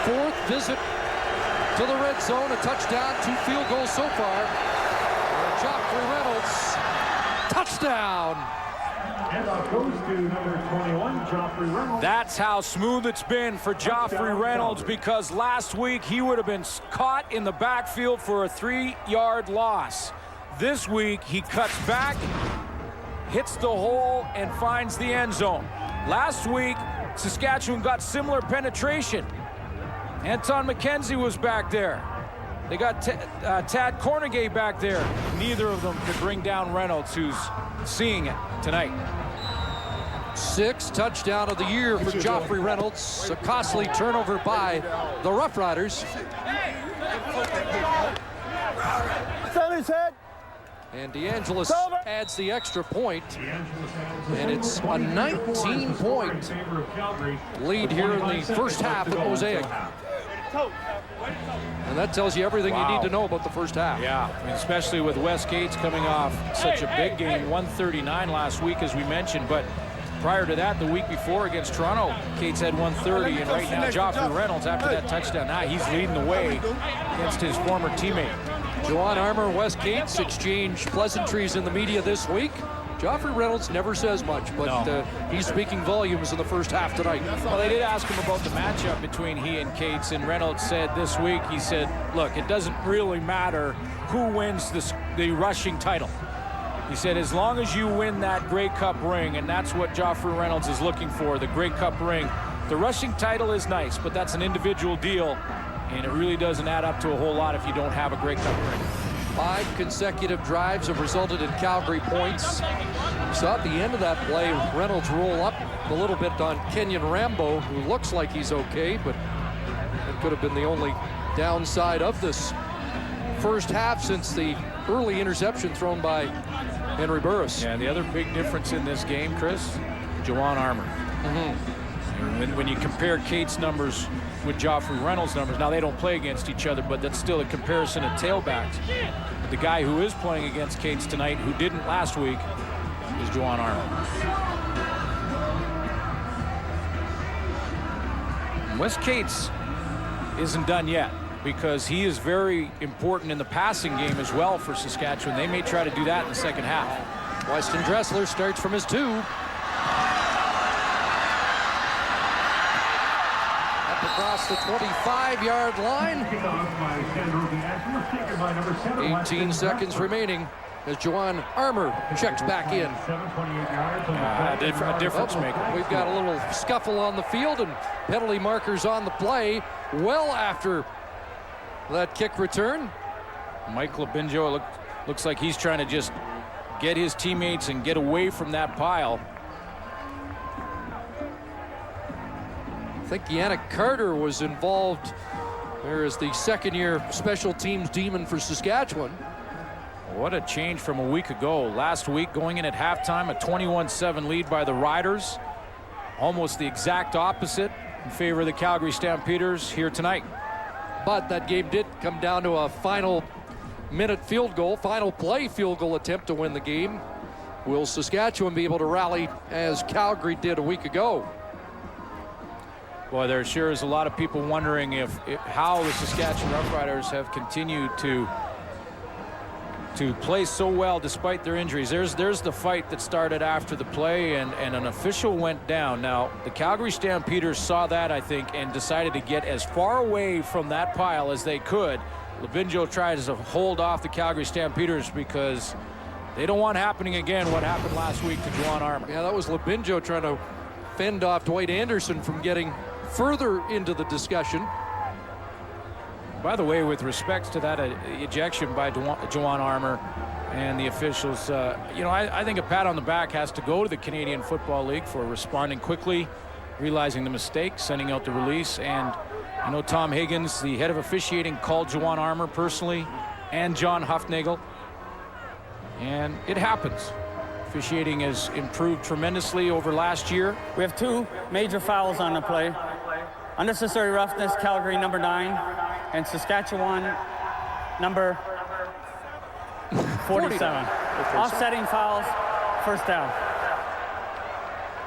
4th visit to the red zone. A touchdown, 2 field goals so far. And Joffrey Reynolds, touchdown. And off goes to number 21, Joffrey Reynolds. That's how smooth it's been for Joffrey Reynolds, because last week he would have been caught in the backfield for a 3-yard loss. This week he cuts back, hits the hole, and finds the end zone. Last week, Saskatchewan got similar penetration. Anton McKenzie was back there. They got Tad Cornegay back there. Neither of them could bring down Reynolds, who's seeing it tonight. 6th touchdown of the year for Joffrey Reynolds. A costly turnover by the Roughriders. It's on his head. And DeAngelis adds the extra point, and it's a 19-point lead here in the first half at Mosaic. And that tells you everything you need to know about the first half. Yeah, I mean, especially with Wes Cates coming off such a big game, 139 last week, as we mentioned. But prior to that, the week before against Toronto, Cates had 130. And right now, Joffrey Reynolds, after that touchdown, now he's leading the way against his former teammate. Juwan Armour and Wes Cates exchange pleasantries in the media this week. Joffrey Reynolds never says much, but he's speaking volumes in the first half tonight. Well, they did ask him about the matchup between he and Cates, and Reynolds said this week, he said, look, it doesn't really matter who wins the rushing title. He said, as long as you win that Grey Cup ring, and that's what Joffrey Reynolds is looking for, the Grey Cup ring. The rushing title is nice, but that's an individual deal, and it really doesn't add up to a whole lot if you don't have a Grey Cup ring. 5 consecutive drives have resulted in Calgary points. So at the end of that play, Reynolds roll up a little bit on Kenyon Rambo, who looks like he's okay, but that could have been the only downside of this first half since the early interception thrown by Henry Burris. Yeah, the other big difference in this game, Chris, Juwan Armour. When you compare Cates' numbers with Joffrey Reynolds' numbers, now they don't play against each other, but that's still a comparison of tailbacks. The guy who is playing against Cates tonight, who didn't last week, is Juwan Armour. Wes Cates isn't done yet, because he is very important in the passing game as well for Saskatchewan. They may try to do that in the second half. Weston Dressler starts from his 2. Up across the 25-yard line. 18 seconds remaining as Juwan Armour checks back in. A difference maker. We've got a little scuffle on the field and penalty markers on the play well after that kick return. Mike Labinjo looks like he's trying to just get his teammates and get away from that pile. I think Yannick Carter was involved there as the second-year special teams demon for Saskatchewan. What a change from a week ago. Last week, going in at halftime, a 21-7 lead by the Riders. Almost the exact opposite in favor of the Calgary Stampeders here tonight. But that game did come down to a final minute field goal, final play field goal attempt to win the game. Will Saskatchewan be able to rally as Calgary did a week ago? Boy, there sure is a lot of people wondering how the Saskatchewan Roughriders have continued to play so well despite their injuries. There's the fight that started after the play, and an official went down. Now, the Calgary Stampeders saw that, I think, and decided to get as far away from that pile as they could. Labinjo tries to hold off the Calgary Stampeders because they don't want happening again what happened last week to Juwan Armour. Yeah, that was Labinjo trying to fend off Dwight Anderson from getting further into the discussion. By the way, with respect to that ejection by Juwan Armour and the officials, I think a pat on the back has to go to the Canadian Football League for responding quickly, realizing the mistake, sending out the release. And I know Tom Higgins, the head of officiating, called Juwan Armour personally, and John Huffnagel. And it happens. Officiating has improved tremendously over last year. We have 2 major fouls on the play. Unnecessary roughness, Calgary number 9, and Saskatchewan number 47. Offsetting fouls, first down.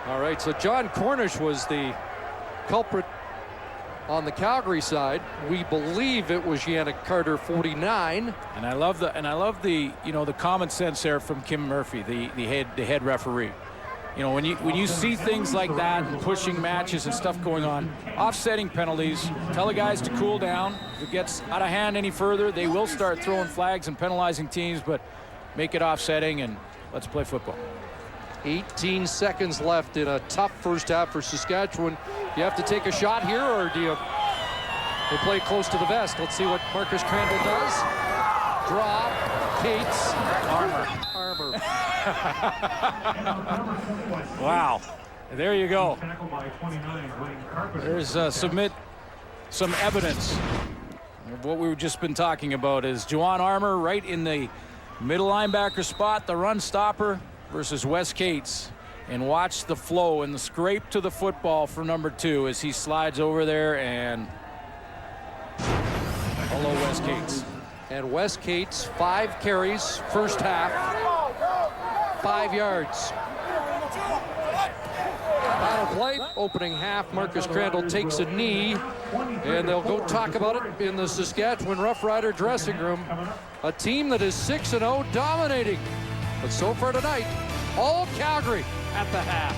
All right, so John Cornish was the culprit on the Calgary side. We believe it was Yannick Carter, 49. And I love the common sense there from Kim Murphy, the head referee. You know, when you see things like that and pushing matches and stuff going on, offsetting penalties, tell the guys to cool down. If it gets out of hand any further, they will start throwing flags and penalizing teams, but make it offsetting and let's play football. 18 seconds left in a tough first half for Saskatchewan. You have to take a shot here, or do you play close to the vest? Let's see what Marcus Crandall does. Draw, Cates, Armour. Wow, there you go. There's submit some evidence of what we've just been talking about. Is Juwan Armour right in the Middle linebacker spot, the run stopper versus Wes Cates. And watch the flow and the scrape to the football for number 2 as he slides over there and hello, Wes Cates. And Wes Cates, 5 carries, first half, 5 yards. Final play, opening half, Marcus Crandall takes a knee, and they'll go talk about it in the Saskatchewan Roughrider dressing room. A team that is 6-0, dominating. But so far tonight, all Calgary at the half.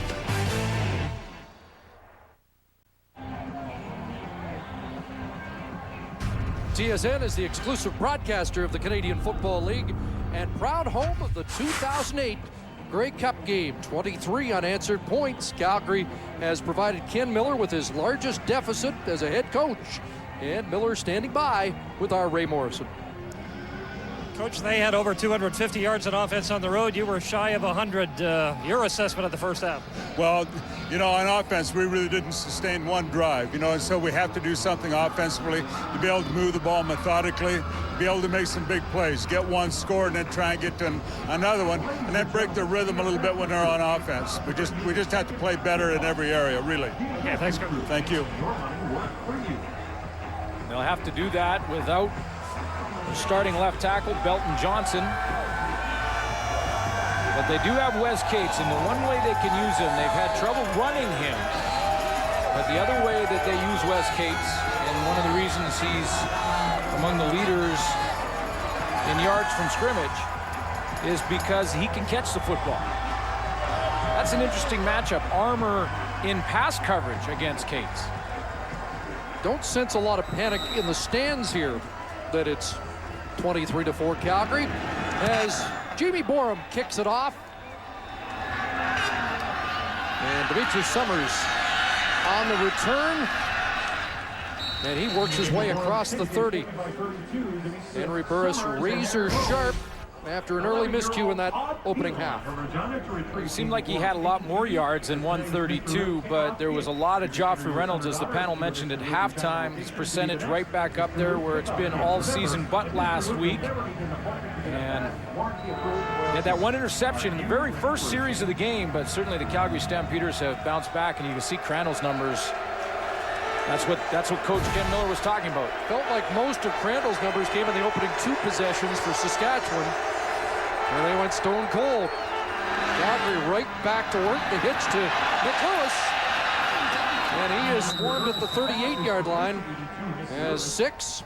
TSN is the exclusive broadcaster of the Canadian Football League and proud home of the 2008 Grey Cup game. 23 unanswered points. Calgary has provided Ken Miller with his largest deficit as a head coach. And Miller standing by with our Ray Morrison. Coach, they had over 250 yards on offense on the road. You were shy of 100. Your assessment of the first half? Well, you know, on offense, we really didn't sustain one drive, you know, and so we have to do something offensively to be able to move the ball methodically, be able to make some big plays, get one score, and then try and get to another one, and then break the rhythm a little bit when they're on offense. We just have to play better in every area, really. Yeah, thanks, Coach. Thank you. They'll have to do that without starting left tackle Belton Johnson, but they do have Wes Cates, and the one way they can use him, they've had trouble running him, but the other way that they use Wes Cates, and one of the reasons he's among the leaders in yards from scrimmage, is because he can catch the football. That's an interesting matchup, armor in pass coverage against Cates. Don't sense a lot of panic in the stands here that it's 23-4 Calgary as Jamie Borum kicks it off. And Demetrius Summers on the return. And he works his way across the 30. Henry Burris razor sharp after an early miscue in that opening half. It seemed like he had a lot more yards than 132, but there was a lot of Joffrey Reynolds, as the panel mentioned at halftime. His percentage right back up there where it's been all season but last week. And he had that one interception in the very first series of the game, but certainly the Calgary Stampeders have bounced back, and you can see Crandall's numbers. That's what Coach Ken Miller was talking about. Felt like most of Crandall's numbers came in the opening 2 possessions for Saskatchewan, and they went stone cold. Calgary right back to work. The hitch to Nick Lewis, and he is swarmed at the 38-yard line as 6.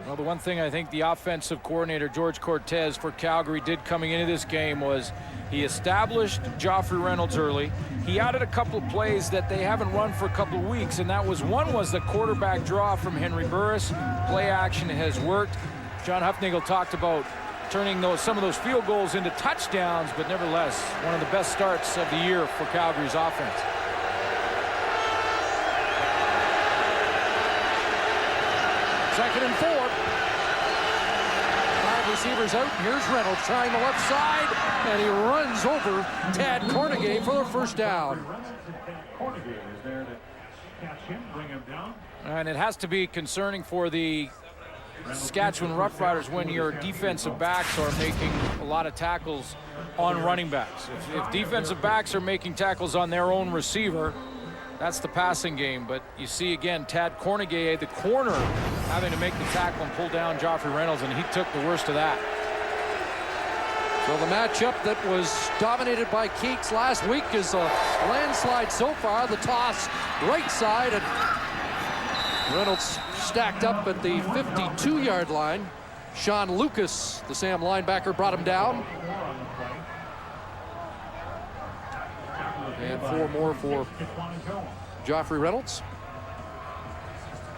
Well, the one thing I think the offensive coordinator, George Cortez, for Calgary did coming into this game was he established Joffrey Reynolds early. He added a couple of plays that they haven't run for a couple of weeks, and that was one was the quarterback draw from Henry Burris. Play action has worked. John Huffnagel talked about turning some of those field goals into touchdowns, but nevertheless, one of the best starts of the year for Calgary's offense. Second and 4. 5 receivers out. Here's Reynolds trying the left side, and he runs over Tad Cornegay for the first down. And it has to be concerning for the Saskatchewan Roughriders when your defensive backs are making a lot of tackles on running backs. If defensive backs are making tackles on their own receiver, that's the passing game. But you see again Tad Cornegay, the corner, having to make the tackle and pull down Joffrey Reynolds, and he took the worst of that. So the matchup that was dominated by Cates last week is a landslide so far. The toss right side, and Reynolds stacked up at the 52-yard line. Sean Lucas, the Sam linebacker, brought him down. And 4 more for Joffrey Reynolds.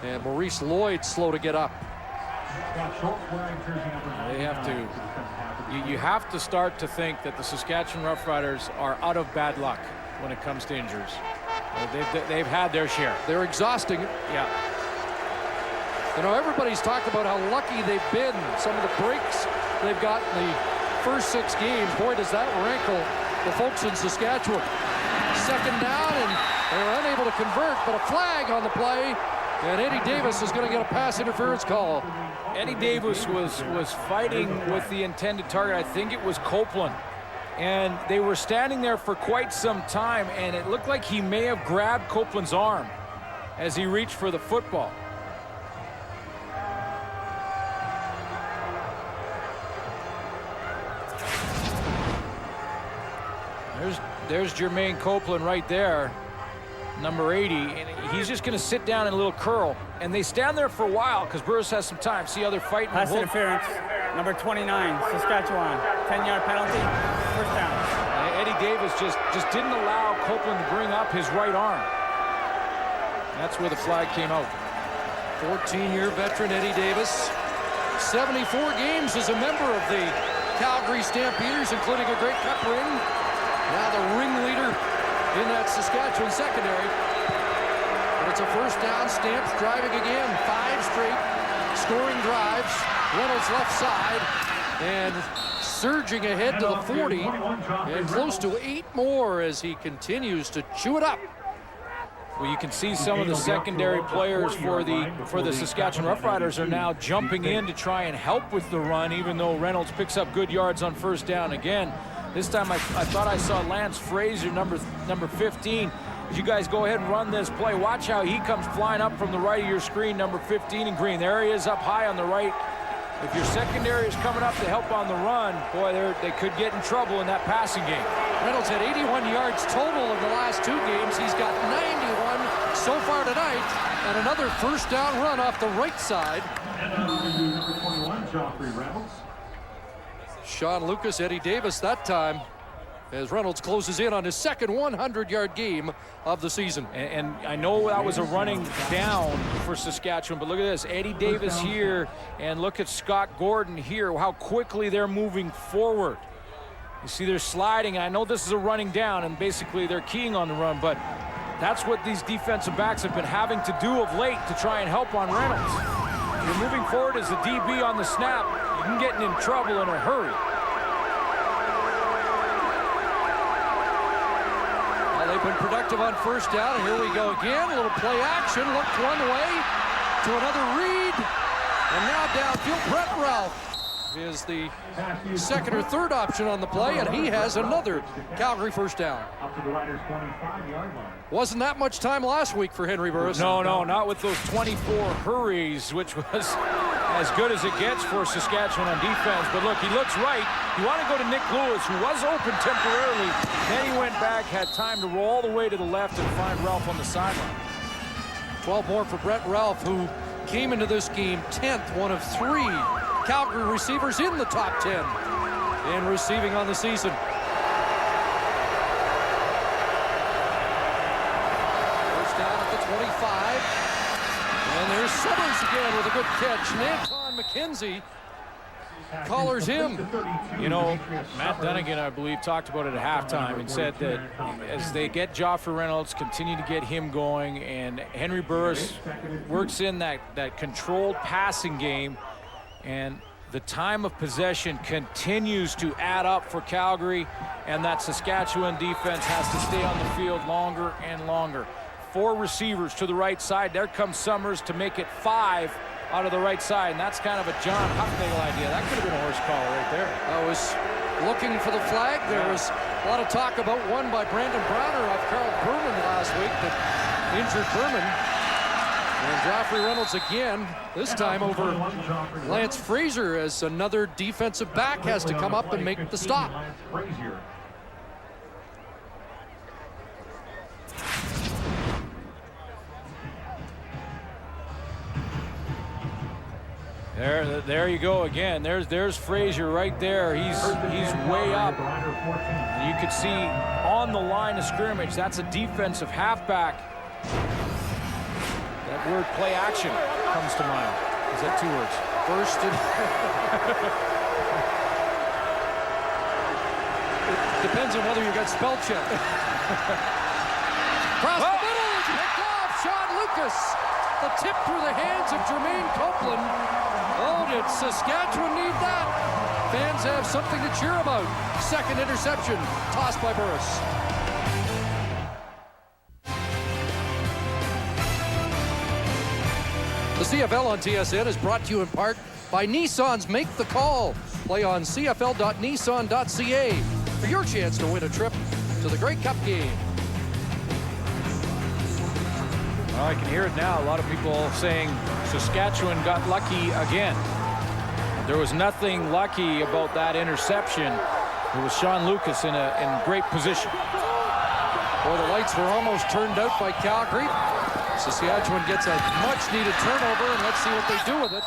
And Maurice Lloyd slow to get up. They have to. You have to start to think that the Saskatchewan Roughriders are out of bad luck when it comes to injuries. They've had their share. They're exhausting. Yeah. You know, everybody's talked about how lucky they've been. Some of the breaks they've got in the first 6 games. Boy, does that rankle the folks in Saskatchewan. Second down, and they're unable to convert, but a flag on the play. And Eddie Davis is going to get a pass interference call. Eddie Davis was fighting with the intended target. I think it was Copeland. And they were standing there for quite some time, and it looked like he may have grabbed Copeland's arm as he reached for the football. There's Jermaine Copeland right there, number 80, and he's just going to sit down in a little curl. And they stand there for a while because Burris has some time. See how they're fighting. Pass interference, number 29, Saskatchewan. 10-yard penalty, first down. Eddie Davis just didn't allow Copeland to bring up his right arm. That's where the flag came out. 14-year veteran Eddie Davis. 74 games as a member of the Calgary Stampeders, including a Grey Cup ring. Now the ringleader in that Saskatchewan secondary. But it's a first down. Stamps driving again. 5 straight scoring drives. Reynolds left side. And surging ahead to the 40. And close to 8 more as he continues to chew it up. Well, you can see some of the secondary players for the Saskatchewan Roughriders are now jumping in to try and help with the run, even though Reynolds picks up good yards on first down again. This time I thought I saw Lance Frazier, number 15. As you guys go ahead and run this play, watch how he comes flying up from the right of your screen, number 15 in green. There he is up high on the right. If your secondary is coming up to help on the run, boy, they could get in trouble in that passing game. Reynolds had 81 yards total in the last 2 games. He's got 91 so far tonight, and another first down run off the right side. Number 21, Joffrey Reynolds. Sean Lucas, Eddie Davis that time, as Reynolds closes in on his second 100-yard game of the season. And I know that was a running down for Saskatchewan, but look at this. Eddie Davis here, and look at Scott Gordon here, how quickly they're moving forward. You see they're sliding, and I know this is a running down, and basically they're keying on the run, but that's what these defensive backs have been having to do of late to try and help on Reynolds. You're moving forward as the DB on the snap, you can get in trouble in a hurry. They've been productive on first down, and here we go again. A little play action, looked one way to another read, and now downfield. Brett Ralph is the second or third option on the play, and he has another Calgary first down. Up to the Riders' 25-yard line. Wasn't that much time last week for Henry Burris. No, not with those 24 hurries, which was as good as it gets for Saskatchewan on defense. But look, he looks right. You want to go to Nick Lewis, who was open temporarily. Then he went back, had time to roll all the way to the left and find Ralph on the sideline. 12 more for Brett Ralph, who came into this game 10th, one of 3 Calgary receivers in the top 10 in receiving on the season. First down at the 25. And there's Summers again with a good catch. And Anton McKenzie collars him. You know, Matt Dunnigan, I believe, talked about it at halftime and said that as they get Joffrey Reynolds, continue to get him going, and Henry Burris works in that controlled passing game, and the time of possession continues to add up for Calgary, and that Saskatchewan defense has to stay on the field longer and longer. 4 receivers to the right side. There comes Summers to make it 5 out of the right side, and that's kind of a John Hucknagel idea. That could have been a horse collar right there. I was looking for the flag. There was a lot of talk about one by Brandon Browner off Carl Berman last week, but injured Berman. And Joffrey Reynolds again, this time over Lance Frazier, as another defensive back has to come up and make the stop. There you go again. There's Frazier right there. He's way up. And you can see on the line of scrimmage, that's a defensive halfback. That word play action comes to mind. Is that 2 words? First and it depends on whether you got spell check. Across the middle, it's picked off. Sean Lucas. The tip through the hands of Jermaine Copeland. Oh, did Saskatchewan need that? Fans have something to cheer about. Second interception, tossed by Burris. CFL on TSN is brought to you in part by Nissan's Make the Call. Play on cfl.nissan.ca for your chance to win a trip to the Grey Cup game. Well, I can hear it now. A lot of people saying Saskatchewan got lucky again. There was nothing lucky about that interception. It was Sean Lucas in great position. Boy, the lights were almost turned out by Calgary. Saskatchewan gets a much-needed turnover, and let's see what they do with it.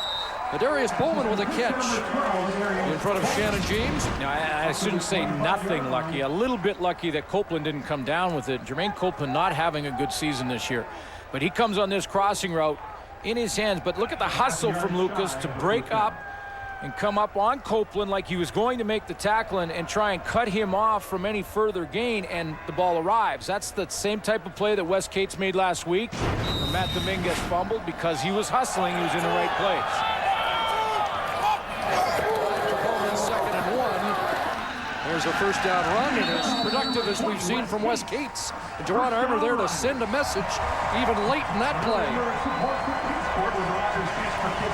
Darius Bowman with a catch in front of Shannon James. Now, I shouldn't say nothing lucky. A little bit lucky that Copeland didn't come down with it. Jermaine Copeland not having a good season this year. But he comes on this crossing route in his hands. But look at the hustle from Lucas to break up and come up on Copeland like he was going to make the tackle and try and cut him off from any further gain, and the ball arrives. That's the same type of play that Wes Cates made last week. Matt Dominguez fumbled because he was hustling. He was in the right place. Second and 1. There's a first down run, and as productive as we've seen from Wes Cates. And Juwan Armour there to send a message even late in that play.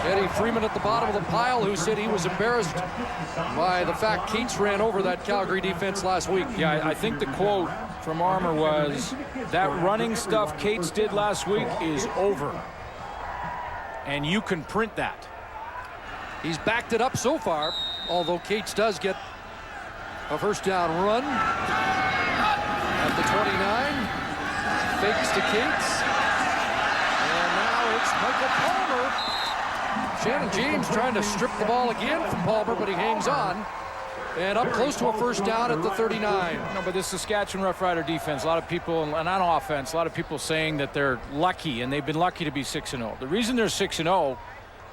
Eddie Freeman at the bottom of the pile, who said he was embarrassed by the fact Cates ran over that Calgary defense last week. Yeah, I think the quote from Armour was, that running stuff Cates did last week is over. And you can print that. He's backed it up so far, although Cates does get a first down run at the 29. Fakes to Cates. And now it's Michael Palmer. Shannon James trying to strip the ball again from Palmer, but he hangs on. And up close to a first down at the 39. No, but this Saskatchewan Roughrider defense, a lot of people, and on offense, a lot of people saying that they're lucky, and they've been lucky to be 6-0. The reason they're 6-0,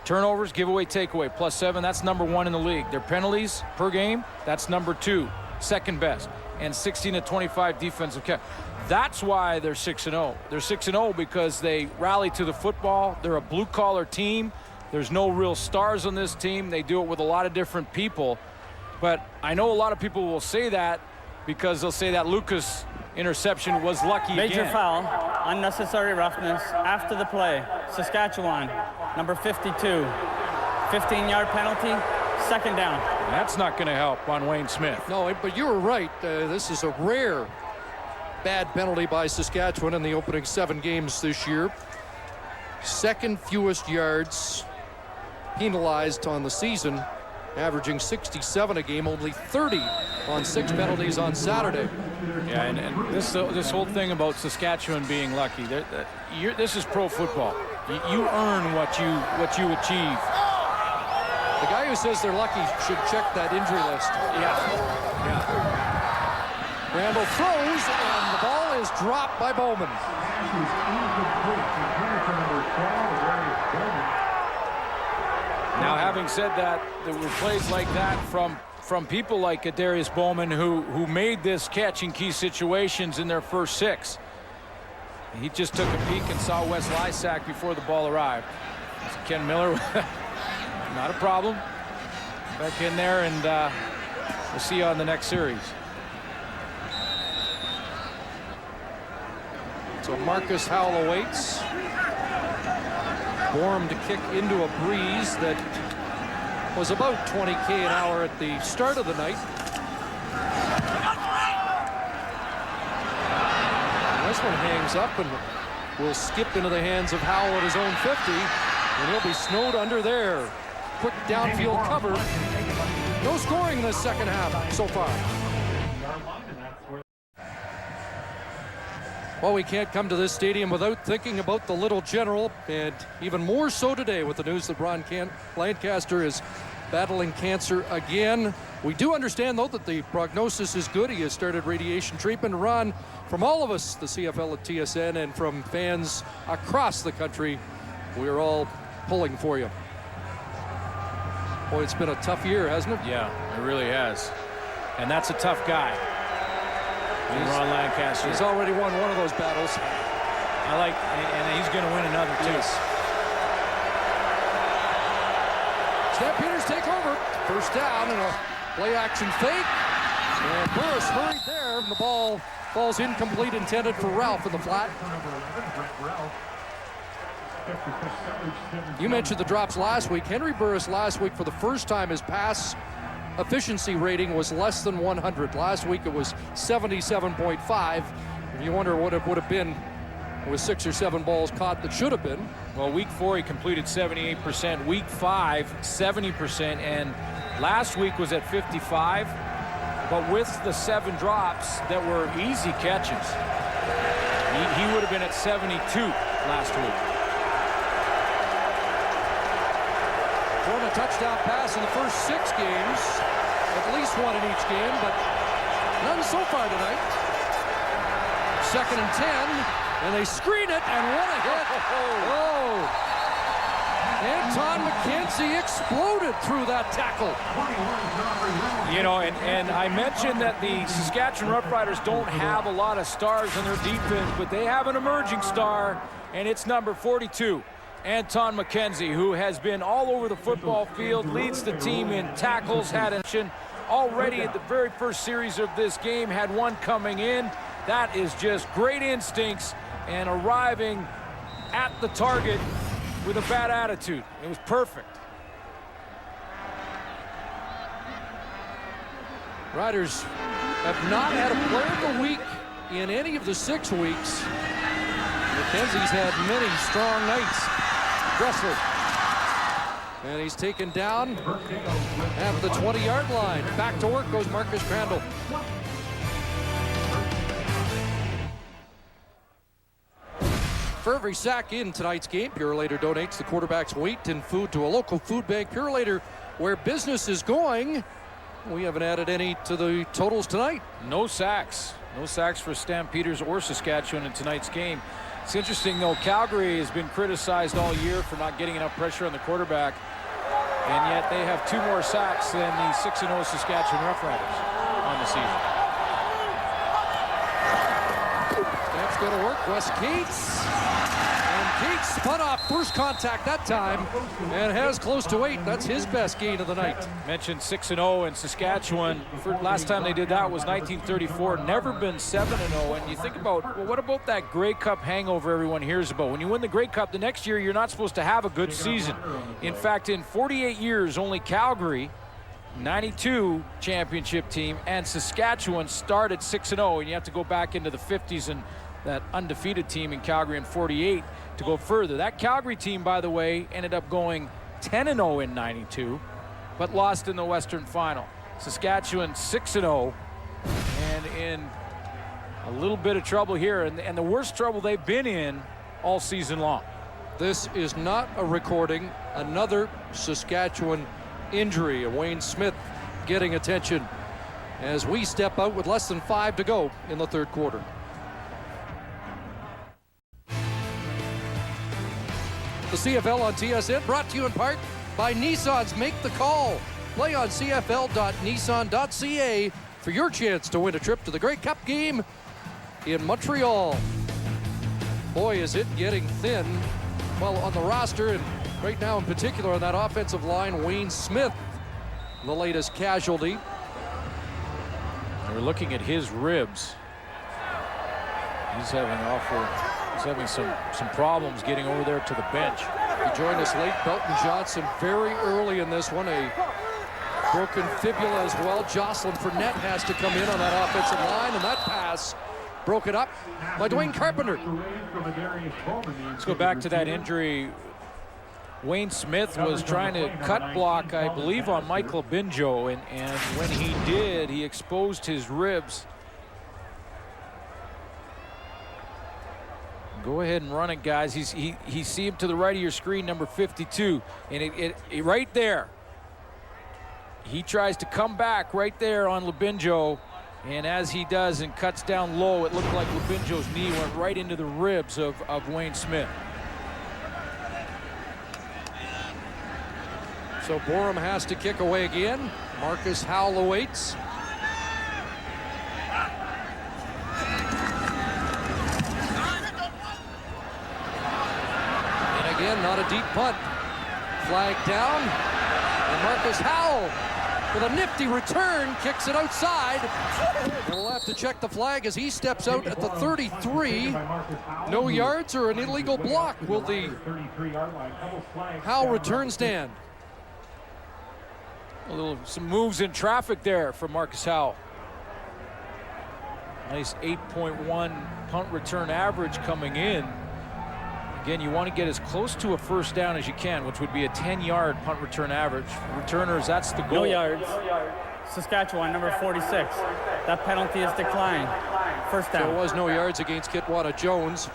turnovers, giveaway, takeaway, +7, that's number 1 in the league. Their penalties per game, that's number 2, second best. And 16-25 defensive catch. That's why they're 6-0. They're 6-0 because they rally to the football. They're a blue-collar team. There's no real stars on this team. They do it with a lot of different people. But I know a lot of people will say that because they'll say that Lucas interception was lucky Major again. foul, unnecessary roughness after the play. Saskatchewan, number 52. 15-yard penalty, second down. That's not going to help on Wayne Smith. No, but you were right. This is a rare bad penalty by Saskatchewan in the opening 7 games this year. Second fewest yards penalized on the season, averaging 67 a game, only 30 on 6 penalties on Saturday. Yeah, and this whole thing about Saskatchewan being lucky, this is pro football. You earn what you achieve. The guy who says they're lucky should check that injury list. Yeah. Randall throws, and the ball is dropped by Bowman. Now, having said that, there were plays like that from people like Darius Bowman who made this catch in key situations in their first 6. He just took a peek and saw Wes Lysak before the ball arrived. Ken Miller, not a problem. Back in there, and we'll see you on the next series. So Marcus Howell awaits. Bourne to kick into a breeze that was about 20k an hour at the start of the night. This one hangs up and will skip into the hands of Howell at his own 50, and he'll be snowed under there. Quick downfield cover. No scoring in the second half so far. Well, we can't come to this stadium without thinking about the little general, and even more so today with the news that Ron Lancaster is battling cancer again. We do understand, though, that the prognosis is good. He has started radiation treatment. Ron, from all of us, the CFL at TSN, and from fans across the country, we're all pulling for you. Boy, it's been a tough year, hasn't it? Yeah, it really has. And that's a tough guy. Ron Lancaster. He's already won one of those battles. And he's going to win another too. Yes. Stampeders take over. First down and a play action fake. And Burris hurried there, and the ball falls incomplete, intended for Ralph in the flat. You mentioned the drops last week. Henry Burris last week, for the first time, his pass efficiency rating was less than 100. Last week it was 77.5. And you wonder what it would have been with 6 or 7 balls caught that should have been. Well, week 4 he completed 78%. Week 5, 70%. And last week was at 55. But with the 7 drops that were easy catches, he would have been at 72 last week. Thrown a touchdown pass in the first 6 games. At least one in each game, but none so far tonight. 2nd and 10, and they screen it, and what a hit. Oh! Anton McKenzie exploded through that tackle. You know, and I mentioned that the Saskatchewan Roughriders don't have a lot of stars in their defense, but they have an emerging star, and it's number 42. Anton McKenzie, who has been all over the football field, leads the team in tackles, had action already at the very first series of this game, had one coming in. That is just great instincts and arriving at the target with a bad attitude. It was perfect. Riders have not had a player of the week in any of the 6 weeks. McKenzie's had many strong nights. Dressler. And he's taken down at the 20-yard line. Back to work goes Marcus Crandall. For every sack in tonight's game, Purolator donates the quarterback's weight and food to a local food bank. Purolator, where business is going. We haven't added any to the totals tonight. No sacks. No sacks for Stampeders or Saskatchewan in tonight's game. It's interesting, though, Calgary has been criticized all year for not getting enough pressure on the quarterback, and yet they have 2 more sacks than the 6-0 Saskatchewan Roughriders on the season. That's going to work. Wes Cates. And Cates spun off first contact that time and has close to 8. That's his best gain of the night. Mentioned 6-0 in Saskatchewan. Last time they did that was 1934. Never been 7-0. And you think about, well, what about that Grey Cup hangover everyone hears about? When you win the Grey Cup the next year, you're not supposed to have a good season. In fact, in 48 years, only Calgary, 92 championship team, and Saskatchewan started 6-0. And you have to go back into the 50s and that undefeated team in Calgary in 48 to go further. That Calgary team, by the way, ended up going 10-0 in 92, but lost in the Western Final. Saskatchewan 6-0 and in a little bit of trouble here, and the worst trouble they've been in all season long. This is not a recording. Another Saskatchewan injury, and Wayne Smith getting attention as we step out with less than 5 to go in the 3rd quarter. The CFL on TSN, brought to you in part by Nissan's Make the Call. Play on cfl.nissan.ca for your chance to win a trip to the Grey Cup game in Montreal. Boy, is it getting thin. Well, on the roster, and right now in particular on that offensive line, Wayne Smith, the latest casualty. We're looking at his ribs. He's having some problems getting over there to the bench. He joined us late. Belton Johnson very early in this one. A broken fibula as well. Jocelyn Fournette has to come in on that offensive line, and that pass broken up by Dwayne Carpenter. Let's go back to that injury. Wayne Smith was trying to cut block, I believe, on Michael Binjo, and when he did, he exposed his ribs. Go ahead and run it, guys. He see him to the right of your screen, number 52, and it right there. He tries to come back right there on Labinjo, and as he does and cuts down low, it looked like Labinjo's knee went right into the ribs of Wayne Smith. So Borum has to kick away again. Marcus Howell awaits. Again, not a deep punt. Flag down. And Marcus Howell with a nifty return, kicks it outside. And we'll have to check the flag as he steps out at the 33. No yards or an illegal block. Will the Howe return stand? Some moves in traffic there from Marcus Howe. Nice 8.1 punt return average coming in. Again, you want to get as close to a first down as you can, which would be a 10-yard punt return average. Returners, that's the goal. No yards. Saskatchewan, number 46. That penalty is declined. First down. There was no yards against Kitwana Jones.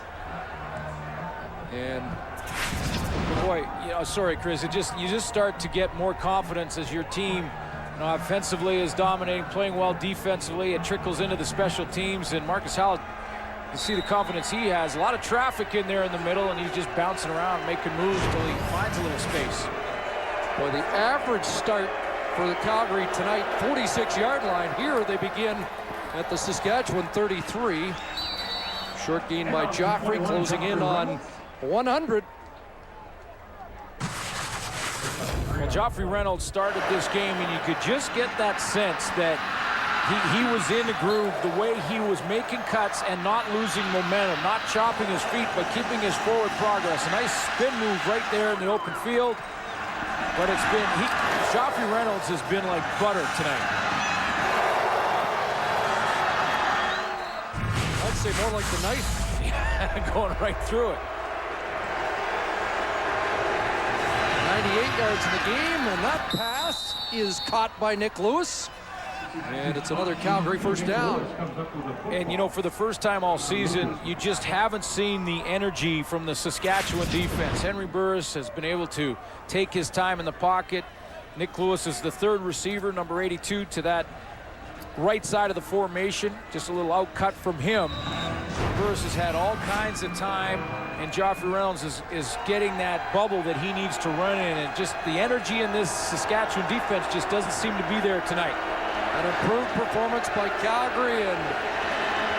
And boy, sorry, Chris. You just start to get more confidence as your team, offensively is dominating, playing well defensively. It trickles into the special teams, and Marcus Howe, you see the confidence he has. A lot of traffic in there in the middle, and he's just bouncing around, making moves till he finds a little space. Well, the average start for the Calgary tonight, 46-yard line. Here they begin at the Saskatchewan 33. Short gain by Joffrey, closing in on 100. Well, Joffrey Reynolds started this game, and you could just get that sense that he was in the groove, the way he was making cuts and not losing momentum, not chopping his feet, but keeping his forward progress. A nice spin move right there in the open field. But Joffrey Reynolds has been like butter tonight. I'd say more like the knife. Going right through it. 98 yards in the game, and that pass is caught by Nick Lewis. And it's another Calgary first down. And, for the first time all season, you just haven't seen the energy from the Saskatchewan defense. Henry Burris has been able to take his time in the pocket. Nick Lewis is the third receiver, number 82, to that right side of the formation. Just a little outcut from him. Burris has had all kinds of time, and Joffrey Reynolds is getting that bubble that he needs to run in. And just the energy in this Saskatchewan defense just doesn't seem to be there tonight. An improved performance by Calgary, and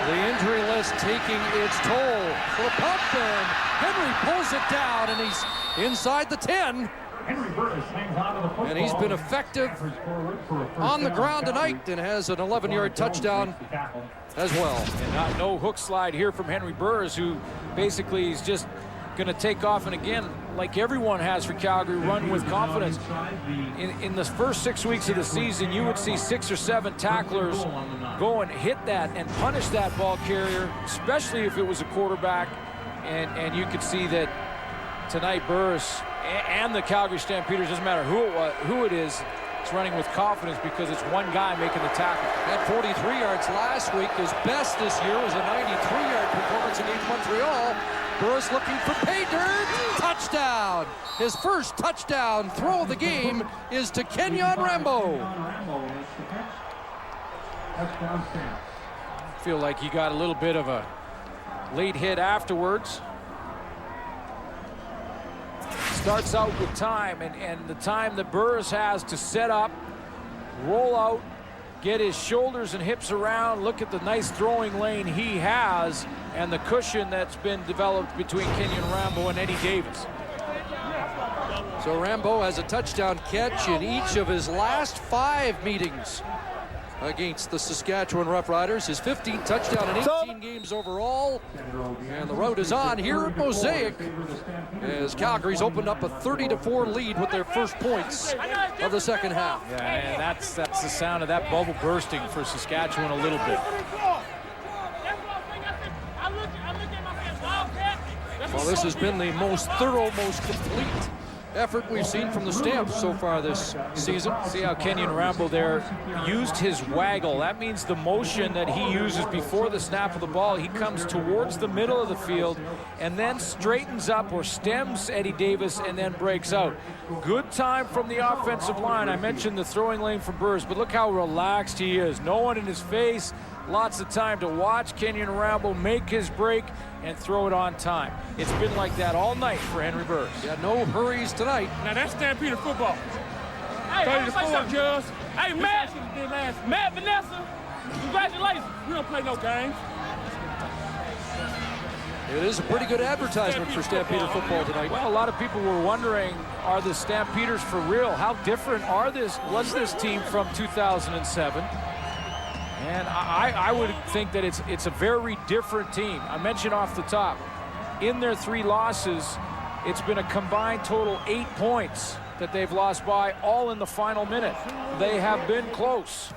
the injury list taking its toll. For the pump, and Henry pulls it down, and he's inside the 10. And he's been effective on the ground tonight and has an 11-yard touchdown as well. And no hook slide here from Henry Burris, who basically is just going to take off, and again, like everyone has for Calgary, run with confidence. In the first 6 weeks of the season, you would see 6 or 7 tacklers go and hit that and punish that ball carrier, especially if it was a quarterback. And you could see that tonight Burris and the Calgary Stampeders, doesn't matter who it is, it's running with confidence because it's one guy making the tackle. At 43 yards last week, his best this year was a 93-yard performance against Montreal. Burris looking for pay dirt. Touchdown! His first touchdown throw of the game is to Kenyon Rambo. Feel like he got a little bit of a late hit afterwards. Starts out with time, and the time that Burris has to set up, roll out, get his shoulders and hips around, look at the nice throwing lane he has, and the cushion that's been developed between Kenyon Rambo and Eddie Davis. So Rambo has a touchdown catch in each of his last 5 meetings against the Saskatchewan Roughriders. His 15th touchdown in 18 games overall. And the road is on here at Mosaic as Calgary's opened up a 30-4 lead with their first points of the second half. Yeah, and that's the sound of that bubble bursting for Saskatchewan a little bit. Well, this has been the most thorough, most complete effort we've seen from the Stamps so far this season. See how Kenyon Rambo there used his waggle. That means the motion that he uses before the snap of the ball. He comes towards the middle of the field and then straightens up or stems Eddie Davis and then breaks out. Good time from the offensive line. I mentioned the throwing lane from Burris, but look how relaxed he is. No one in his face. Lots of time to watch Kenyon Rambo make his break and throw it on time. It's been like that all night for Henry Burris. Yeah, no hurries tonight. Now that's Stampeder football. Hey, 30-4, Judge. Hey, Matt, Vanessa, congratulations. We don't play no games. It is a pretty good advertisement for Stampeder football tonight. Well, a lot of people were wondering, are the Stampeders for real? How different was this team from 2007? And I would think that it's a very different team. I mentioned off the top, in their 3 losses, it's been a combined total 8 points that they've lost by, all in the final minute. They have been close.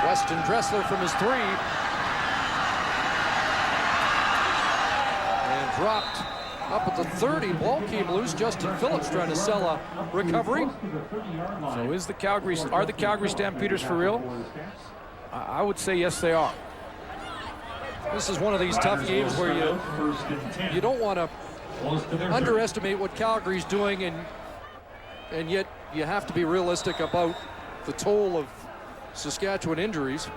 Weston Dressler from his 3. And dropped up at the 30. Ball came loose. Justin Phillips trying to sell a recovery. So are the Calgary Stampeders for real? I would say yes, they are. This is one of these tough games where you don't want to underestimate what Calgary's doing, and yet you have to be realistic about the toll of Saskatchewan injuries.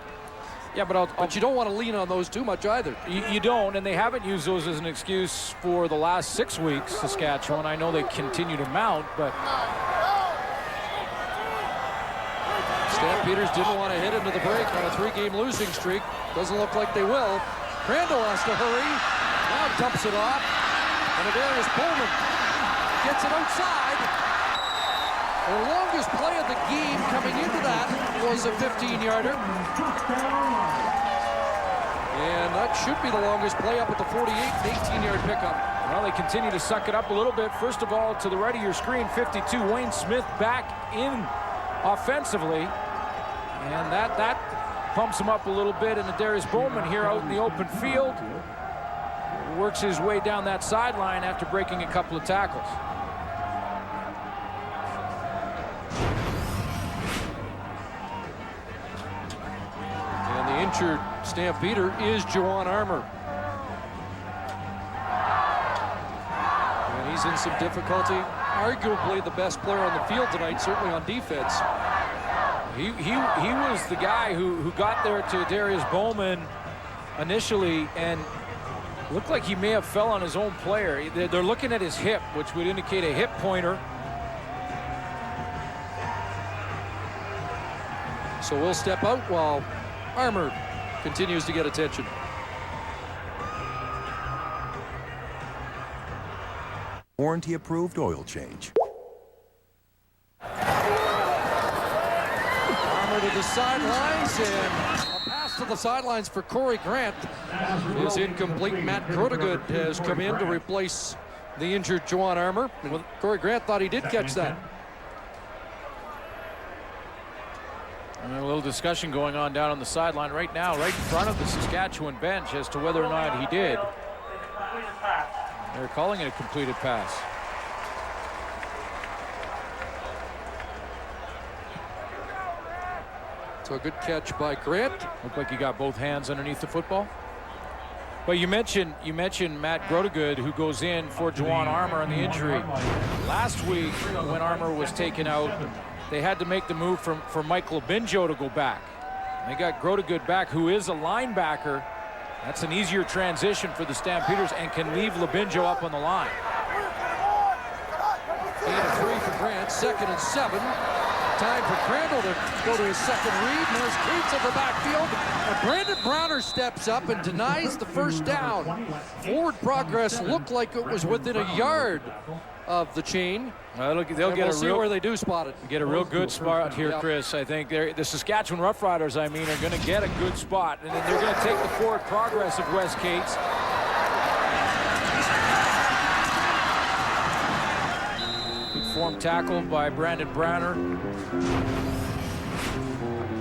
Yeah, but you don't want to lean on those too much either. You don't, and they haven't used those as an excuse for the last 6 weeks, Saskatchewan. I know they continue to mount, but Stampeders didn't want to hit into the break on a 3-game losing streak. Doesn't look like they will. Crandall has to hurry. Now dumps it off. And Adarius Bowman gets it outside. The longest play of the game coming into that was a 15-yarder. And that should be the longest play up at the 48, an 18-yard pickup. Well, they continue to suck it up a little bit. First of all, to the right of your screen, 52, Wayne Smith back in offensively. And that pumps him up a little bit. And Darius Bowman here out in the open field works his way down that sideline after breaking a couple of tackles. And the injured Stampeder is Juwan Armour. And he's in some difficulty. Arguably the best player on the field tonight, certainly on defense. He was the guy who got there to Darius Bowman initially and looked like he may have fell on his own player. They're looking at his hip, which would indicate a hip pointer. So we'll step out while Armour continues to get attention. Warranty approved oil change. Armour to the sidelines, and a pass to the sidelines for Corey Grant is incomplete. Matt Grotegood has come in to replace the injured Juwan Armour. And Corey Grant thought he did catch that. And a little discussion going on down on the sideline right now, right in front of the Saskatchewan bench as to whether or not he did. They're calling it a completed pass. So a good catch by Grant. Looked like he got both hands underneath the football. But you mentioned Matt Grotegood, who goes in for Juwan Armour on the injury. Last week, when Armour was taken out, they had to make the move for Michael Binjo to go back. They got Grotegood back, who is a linebacker. That's an easier transition for the Stampeders and can leave Labinjo up on the line. 8-3 for Grant, 2nd and 7. Time for Crandall to go to his second read. And there's Cates at the backfield. And Brandon Browner steps up and denies the first down. Forward progress looked like it was within a yard of the chain. They'll get see where they do spot it. Get a real good spot here, Chris. I think the Saskatchewan Roughriders, are going to get a good spot, and then they're going to take the forward progress of Wes Cates. Good form tackle by Brandon Browner.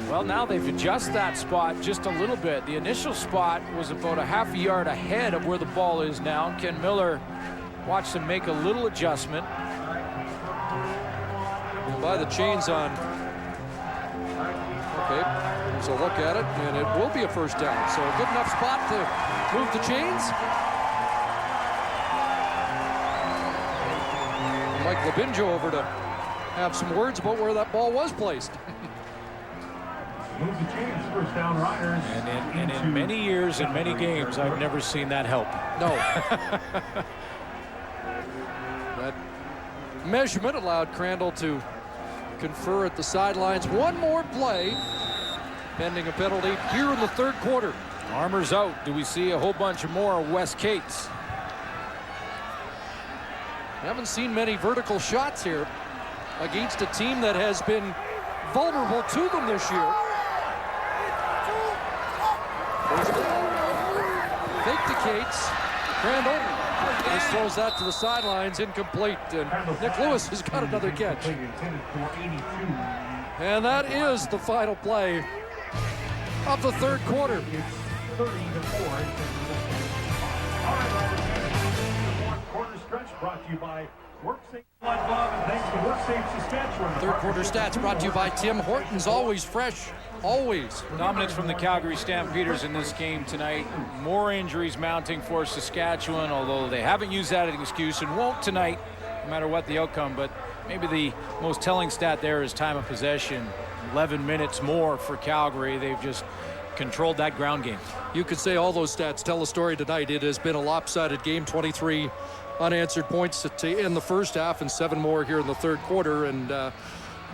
Well, now they've adjusted that spot just a little bit. The initial spot was about a half a yard ahead of where the ball is now. Ken Miller watched him make a little adjustment. By the chains on. Okay, there's a look at it, and it will be a first down. So a good enough spot to move the chains. Mike Labinjo over to have some words about where that ball was placed. Move the chains, first down Riders. And in many years, in many games, I've never seen that help. No. That measurement allowed Crandall to confer at the sidelines. One more play pending a penalty here in the third quarter. Armor's out. Do we see a whole bunch of more Wes Cates? Haven't seen many vertical shots here against a team that has been vulnerable to them this year. Fake to Cates. Crandall just throws that to the sidelines, incomplete. And Nick Lewis has got another catch. And that is the final play of the third quarter. 30-4. Quarter stretch brought to you by WorkSafe Blood Glove and thanks to WorkSafe Saskatchewan. Third quarter stats brought to you by Tim Hortons. Always fresh, always. Dominance from the Calgary Stampeders in this game tonight. More injuries mounting for Saskatchewan, although they haven't used that as an excuse and won't tonight, no matter what the outcome. But maybe the most telling stat there is time of possession. 11 minutes more for Calgary. They've just controlled that ground game. You could say all those stats tell a story tonight. It has been a lopsided game. 23 unanswered points in the first half and 7 more here in the third quarter. And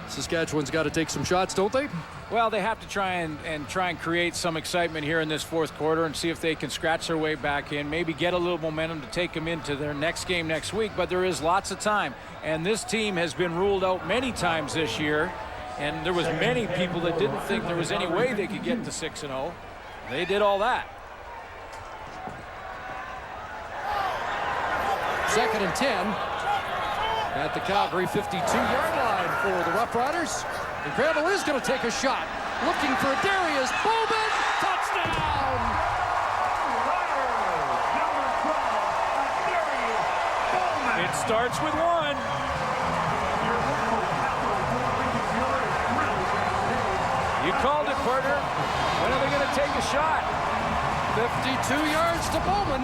Saskatchewan's got to take some shots, don't they? Well, they have to try and create some excitement here in this fourth quarter and see if they can scratch their way back in, maybe get a little momentum to take them into their next game next week. But there is lots of time. And this team has been ruled out many times this year. And there was many people that didn't think there was any way they could get to 6-0. They did all that. Second and 10 at the Calgary 52-yard line for the Roughriders. And Crandall is going to take a shot. Looking for Darius Bowman. Touchdown! It starts with one. You called it, partner. When are they going to take a shot? 52 yards to Bowman,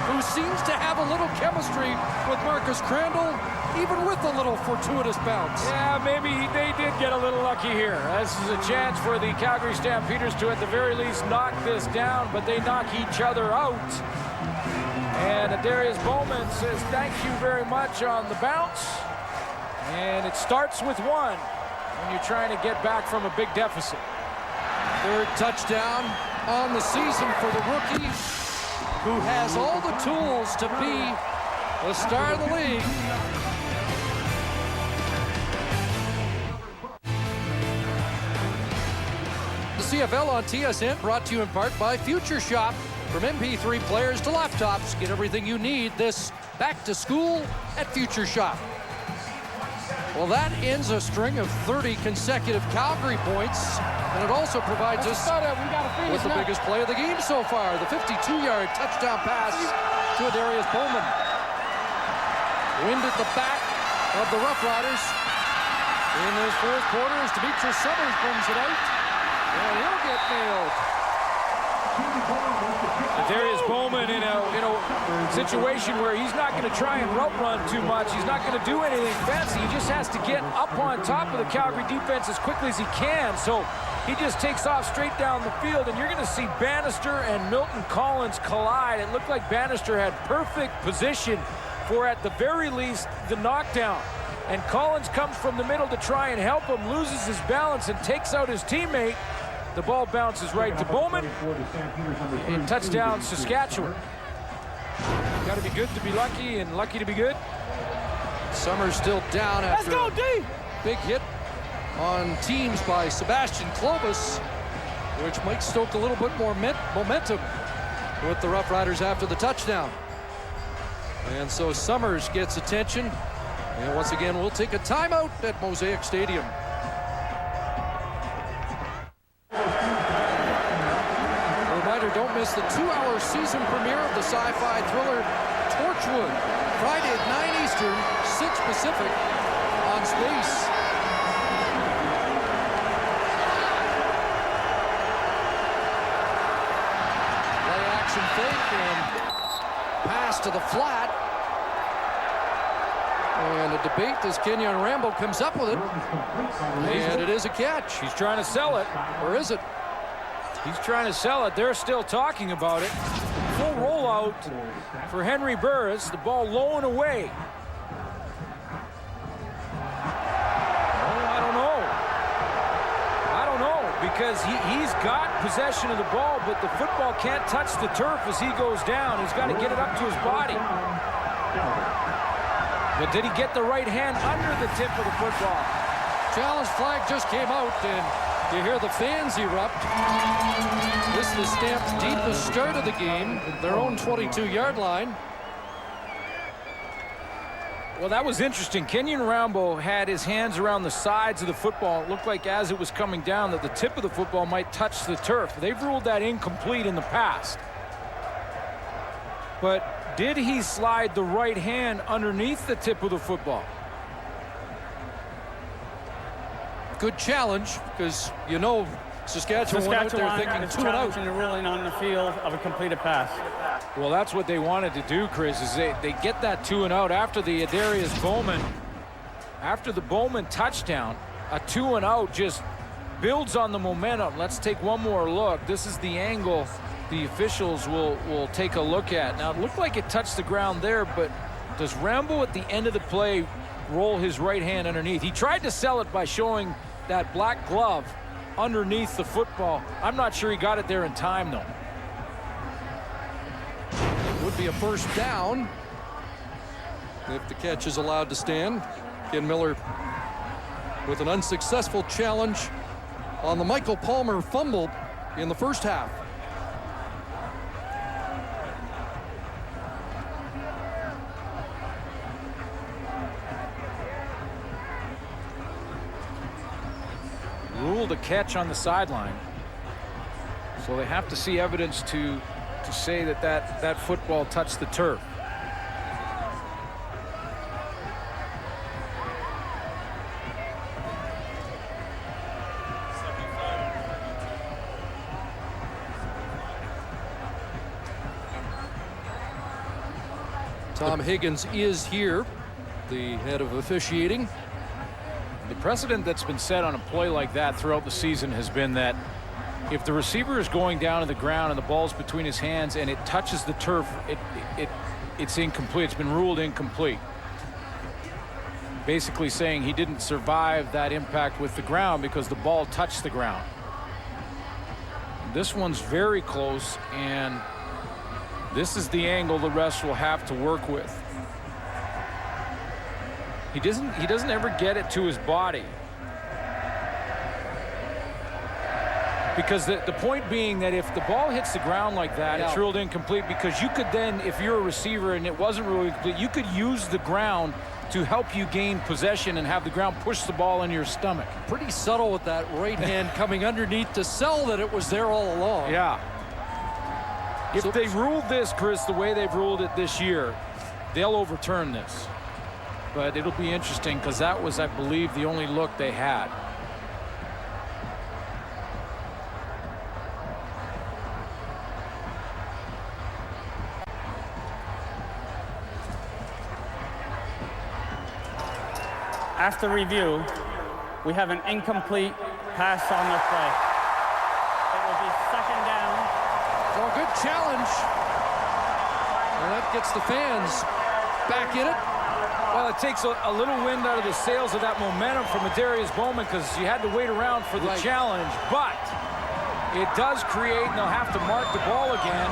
who seems to have a little chemistry with Marcus Crandall, even with a little fortuitous bounce. Yeah, maybe they did get a little lucky here. This is a chance for the Calgary Stampeders to, at the very least, knock this down, but they knock each other out. And Darius Bowman says thank you very much on the bounce. And it starts with one when you're trying to get back from a big deficit. Third touchdown on the season for the rookie, who has all the tools to be the star of the league. The CFL on TSN, brought to you in part by Future Shop. From MP3 players to laptops, get everything you need this back to school at Future Shop. Well, that ends a string of 30 consecutive Calgary points, and it also provides us with the biggest play of the game so far, the 52-yard touchdown pass to Darius Bowman. Wind at the back of the Roughriders. In this fourth quarter as Demetrius Summers brings it out, and he'll get nailed. Darius Bowman in a situation where he's not going to try and route run too much. He's not going to do anything fancy. He just has to get up on top of the Calgary defense as quickly as he can. So he just takes off straight down the field, and you're going to see Bannister and Milton Collins collide. It looked like Bannister had perfect position for, at the very least, the knockdown. And Collins comes from the middle to try and help him, loses his balance, and takes out his teammate. The ball bounces right to Bowman. And touchdown, Saskatchewan. Got to be good to be lucky, and lucky to be good. Summers still down after a big hit on teams by Sebastian Clovis, which might stoke a little bit more momentum with the Roughriders after the touchdown. And so Summers gets attention. And once again, we'll take a timeout at Mosaic Stadium. Don't miss the 2-hour season premiere of the sci-fi thriller Torchwood, Friday at 9 Eastern, 6 Pacific on Space. Play action fake and pass to the flat. And a debate as Kenyon Rambo comes up with it. And it is a catch. He's trying to sell it. Or is it? He's trying to sell it. They're still talking about it. Full rollout for Henry Burris. The ball low and away. I don't know. because he's got possession of the ball, but the football can't touch the turf as he goes down. He's got to get it up to his body. But did he get the right hand under the tip of the football? Challenge flag just came out, and you hear the fans erupt. This is the Stamps' deepest start of the game, their own 22-yard line. Well, that was interesting. Kenyon Rambo had his hands around the sides of the football. It looked like as it was coming down that the tip of the football might touch the turf. They've ruled that incomplete in the past. But did he slide the right hand underneath the tip of the football? Good challenge, because you know Saskatchewan went out there thinking is 2 and out. challenging the ruling on the field of a completed pass. Well, that's what they wanted to do, Chris, is they get that 2 and out after the Adarius Bowman. After the Bowman touchdown, a 2 and out just builds on the momentum. Let's take one more look. This is the angle the officials will take a look at. Now, it looked like it touched the ground there, but does Rambo at the end of the play roll his right hand underneath? He tried to sell it by showing that black glove underneath the football. I'm not sure he got it there in time, though. Would be a first down if the catch is allowed to stand. Ken Miller with an unsuccessful challenge on the Michael Palmer fumble in the first half. Ruled a catch on the sideline. So they have to see evidence to say that football touched the turf. Tom Higgins is here, the head of officiating. The precedent that's been set on a play like that throughout the season has been that if the receiver is going down to the ground and the ball's between his hands and it touches the turf, it's incomplete. It's been ruled incomplete. Basically saying he didn't survive that impact with the ground because the ball touched the ground. This one's very close, and this is the angle the refs will have to work with. He doesn't ever get it to his body. Because the point being that if the ball hits the ground like that, it's ruled incomplete, because you could then, if you're a receiver and it wasn't ruled incomplete, you could use the ground to help you gain possession and have the ground push the ball into your stomach. Pretty subtle with that right hand coming underneath to sell that it was there all along. Yeah. If they ruled this, Chris, the way they've ruled it this year, they'll overturn this. But it'll be interesting because that was, I believe, the only look they had. After review, we have an incomplete pass on the play. It will be second down. So a good challenge. And that gets the fans back in it. Well, it takes a little wind out of the sails of that momentum from Adarius Bowman, because you had to wait around for the challenge, but it does create, and they'll have to mark the ball again,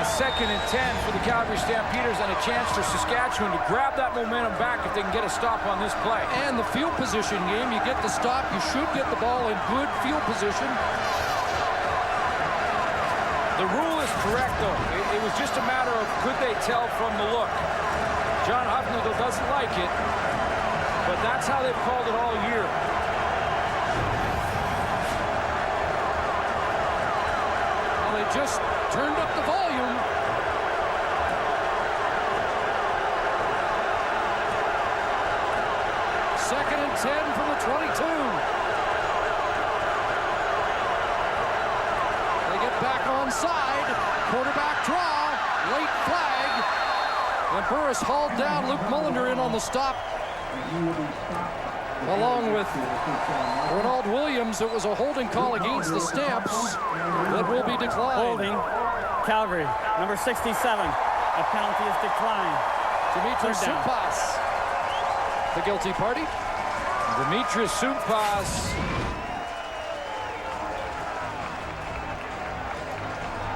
a 2nd and 10 for the Calgary Stampeders, and a chance for Saskatchewan to grab that momentum back if they can get a stop on this play. And the field position game, you get the stop, you should get the ball in good field position. The rule is correct, though. It was just a matter of could they tell from the look. John Hufnagel doesn't like it, but that's how they've called it all year. Well, they just turned up the volume. Second and 10 from the 22. They get back onside. Quarterback draw. Late flag. And Burris hauled down. Luke Mullender in on the stop. Along with Ronald Williams, it was a holding call against the Stamps that will be declined. Holding, Calgary, number 67. A penalty is declined. Dimitris Sumpas, the guilty party. Dimitris Sumpas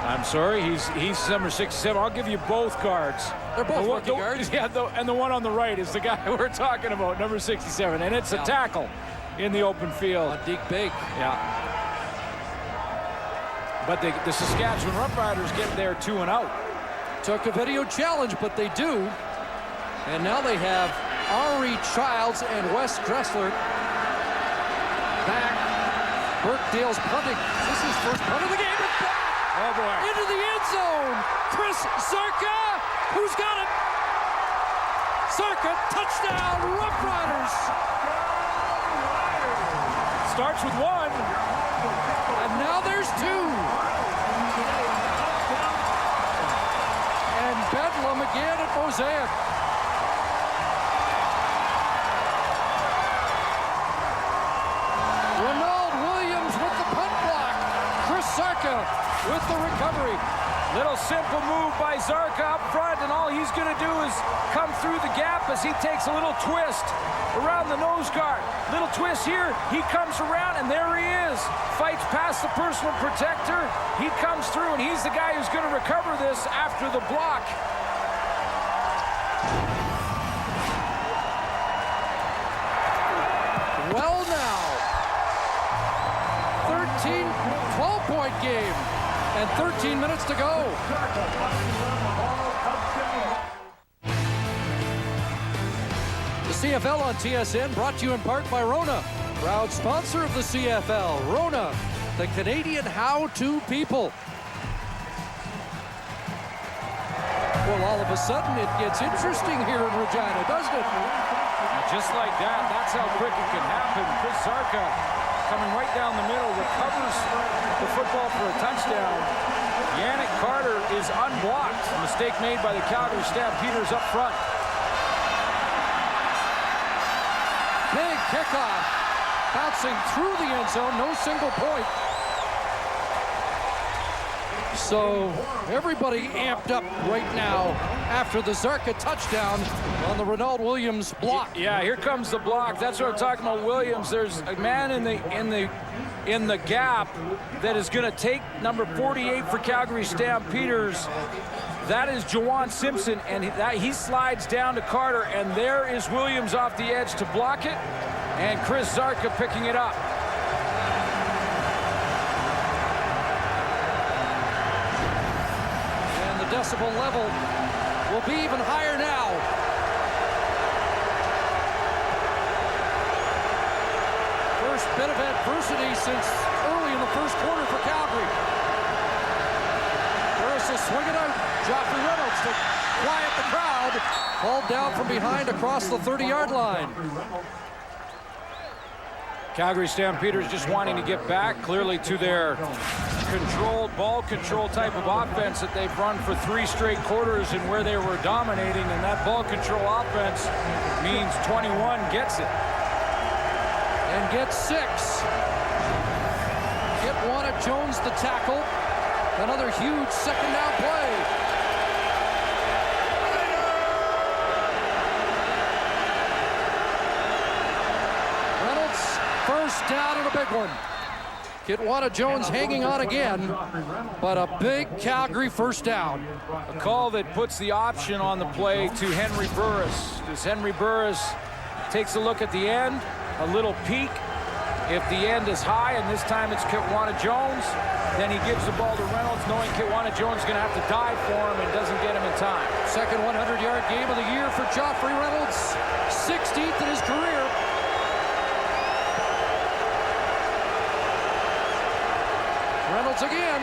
I'm sorry, he's number 67. I'll give you both guards. They're both rookie guards. Yeah, and the one on the right is the guy we're talking about, number 67, and it's a tackle in the open field. On Deke Bake. Yeah. But the Saskatchewan Roughriders get there 2 and out. Took a video challenge, but they do. And now they have Ari Childs and Wes Dressler back. Burkdale's punting. This is first punt of the game. Oh, boy. Into the end zone. Chris Zarka. Who's got it? Zarka, touchdown, Roughriders. Starts with 1. And now there's 2. And Bedlam again at Mosaic. Ronald Williams with the punt block. Chris Zarka with the recovery. Little simple move by Zarka up front, and all he's going to do is come through the gap as he takes a little twist around the nose guard. Little twist here, he comes around, and there he is. Fights past the personal protector. He comes through, and he's the guy who's going to recover this after the block. Well now, 12-point game, and 13 minutes to go. The CFL on TSN, brought to you in part by Rona, proud sponsor of the CFL. Rona, the Canadian how-to people. Well, all of a sudden, it gets interesting here in Regina, doesn't it? Just like that, that's how quick it can happen. Chris Zarka coming right down the middle, recovers the football for a touchdown. Yannick Carter is unblocked. A mistake made by the Calgary Stampeders up front. Big kickoff, bouncing through the end zone, no single point. So everybody amped up right now after the Zarka touchdown on the Ronald Williams block. Yeah, here comes the block. That's what I'm talking about, Williams. There's a man in the gap that is going to take number 48 for Calgary Stampeders. That is Jawan Simpson, and he slides down to Carter, and there is Williams off the edge to block it, and Chris Zarka picking it up. Decibel level will be even higher now. First bit of adversity since early in the first quarter for Calgary. Harris will swing it out. Joffrey Reynolds to quiet the crowd. Called down from behind across the 30-yard line. Calgary Stampeders just wanting to get back clearly to their controlled ball control type of offense that they've run for 3 straight quarters and where they were dominating, and that ball control offense means 21 gets it. And gets 6. Kitwana Jones the tackle. Another huge second down play. First down and a big one. Kitwana Jones hanging on again, but a big Calgary first down. A call that puts the option on the play to Henry Burris. As Henry Burris takes a look at the end, a little peek. If the end is high, and this time it's Kitwana Jones, then he gives the ball to Reynolds, knowing Kitwana Jones is going to have to dive for him and doesn't get him in time. Second 100-yard game of the year for Joffrey Reynolds, 16th in his career. Reynolds again.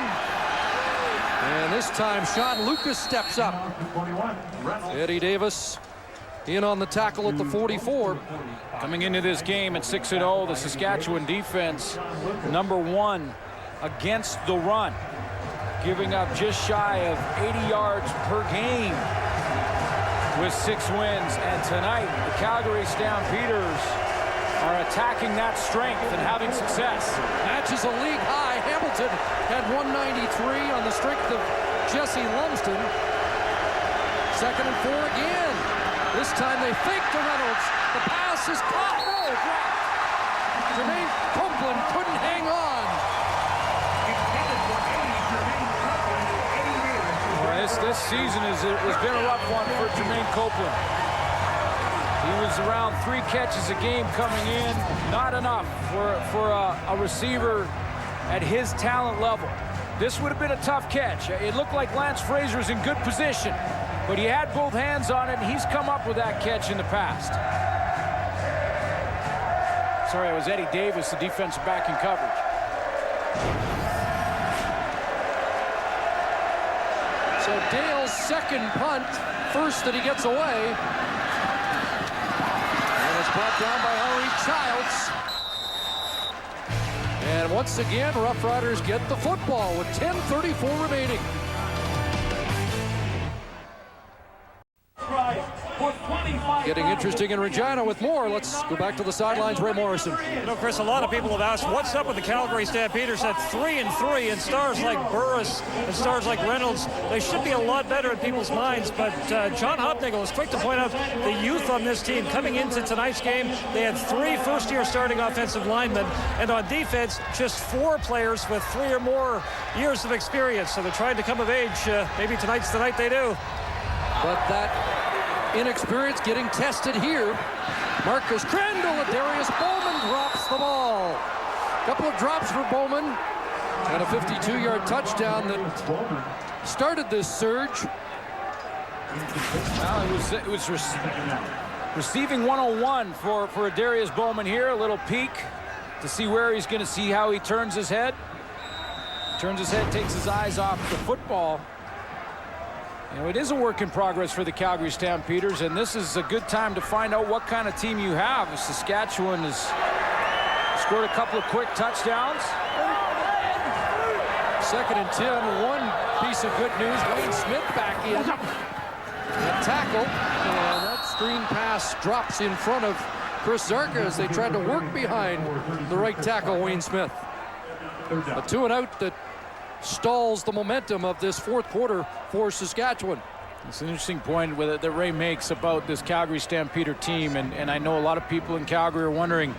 And this time, Sean Lucas steps up. Eddie Davis in on the tackle at the 44. Coming into this game at 6-0, the Saskatchewan defense, number 1 against the run, giving up just shy of 80 yards per game with 6 wins. And tonight, the Calgary Stampeders are attacking that strength and having success. Matches a league high. Hamilton had 193 on the strength of Jesse Lumsden. 2nd and 4 again. This time they fake to Reynolds. The pass is caught. No, dropped. Jermaine Copeland couldn't hang on. this season has been a rough one for Jermaine Copeland. He was around 3 catches a game coming in. Not enough for a receiver at his talent level. This would have been a tough catch. It looked like Lance Fraser was in good position, but he had both hands on it, and he's come up with that catch in the past. Sorry, it was Eddie Davis, the defensive back in coverage. So Dale's second punt, first that he gets away. And it's brought down by Henry Childs. And once again, Roughriders get the football with 10:34 remaining. Getting interesting in Regina with more. Let's go back to the sidelines. Ray Morrison. You know, Chris, a lot of people have asked, what's up with the Calgary Stampeders at 3-3, and stars like Burris and stars like Reynolds, they should be a lot better in people's minds, but John Hopnagel is quick to point out the youth on this team. Coming into tonight's game, they had 3 first-year starting offensive linemen, and on defense, just 4 players with 3 or more years of experience, so they're trying to come of age. Maybe tonight's the night they do. But that inexperience getting tested here. Marcus Crandall and Darius Bowman drops the ball. Couple of drops for Bowman and a 52-yard touchdown that started this surge. Well, it was receiving 101 for Darius Bowman here. A little peek to see where he's going to see how he turns his head. Turns his head, takes his eyes off the football. You know, it is a work in progress for the Calgary Stampeders, and this is a good time to find out what kind of team you have. Saskatchewan has scored a couple of quick touchdowns. 2nd and 10. One piece of good news. Wayne Smith back in. A tackle, and that screen pass drops in front of Chris Zarka as they tried to work behind the right tackle, Wayne Smith. A 2-and-out that stalls the momentum of this 4th quarter for Saskatchewan. It's an interesting point that Ray makes about this Calgary Stampeder team, and I know a lot of people in Calgary are wondering,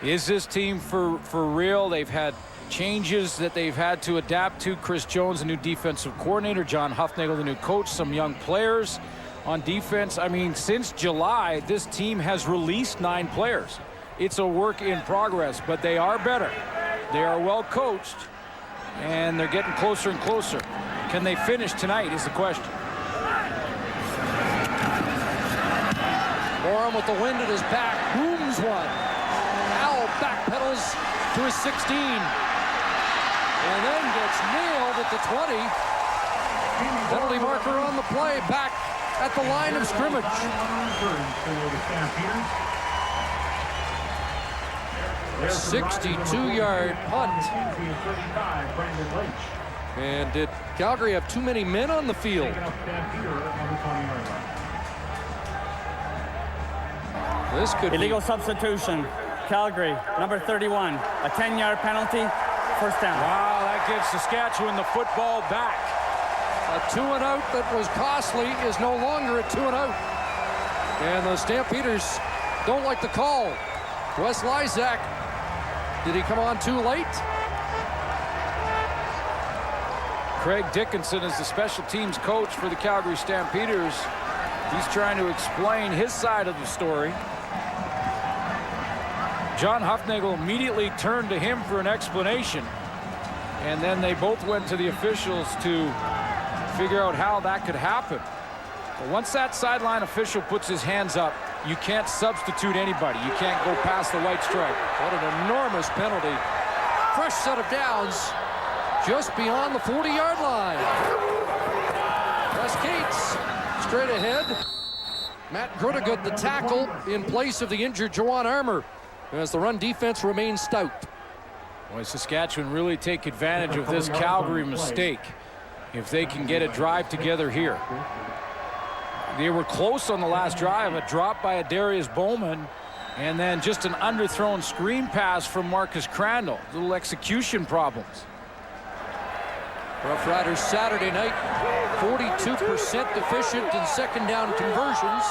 is this team for real? They've had changes that they've had to adapt to. Chris Jones, the new defensive coordinator, John Hopnagel, the new coach, some young players on defense. I mean, since July, this team has released 9 players. It's a work in progress, but they are better. They are well coached, and they're getting closer and closer. Can they finish tonight is the question. Borum with the wind at his back, booms one. Al backpedals to his 16. And then gets nailed at the 20. Penalty marker on the play, back at the line of scrimmage. 62-yard punt. And did Calgary have too many men on the field? This could illegal substitution. Calgary, number 31, a 10-yard penalty, first down. Wow, that gives Saskatchewan the football back. A 2-and-out that was costly is no longer a 2-and-out. And the Stampeders don't like the call. Wes Lysak, did he come on too late? Craig Dickinson is the special teams coach for the Calgary Stampeders. He's trying to explain his side of the story. John Hopnagel immediately turned to him for an explanation, and then they both went to the officials to figure out how that could happen. But once that sideline official puts his hands up, you can't substitute anybody. You can't go past the white stripe. What an enormous penalty. Fresh set of downs just beyond the 40-yard line. Wes Cates straight ahead. Matt Grutigut, the tackle, in place of the injured Juwan Armour, as the run defense remains stout. Boy, Saskatchewan really take advantage of this Calgary mistake if they can get a drive together here. They were close on the last drive, a drop by a Darius Bowman, and then just an underthrown screen pass from Marcus Crandall. Little execution problems. Roughriders Saturday night, 42% deficient in second down conversions.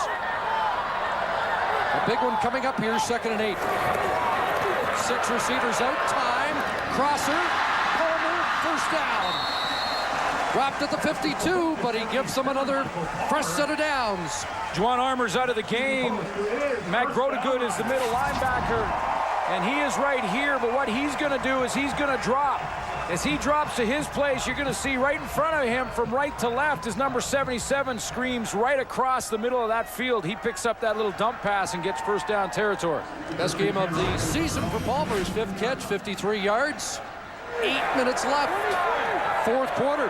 A big one coming up here, 2nd and 8. 6 receivers out, time, crosser, Palmer, first down. Dropped at the 52, but he gives them another fresh set of downs. Juwan Armour's out of the game. Matt Grotegood is the middle linebacker, and he is right here, but what he's going to do is he's going to drop. As he drops to his place, you're going to see right in front of him from right to left is number 77 screams right across the middle of that field. He picks up that little dump pass and gets first down territory. Best game of the season for Palmer. His 5th catch, 53 yards. 8 minutes left. 4th quarter.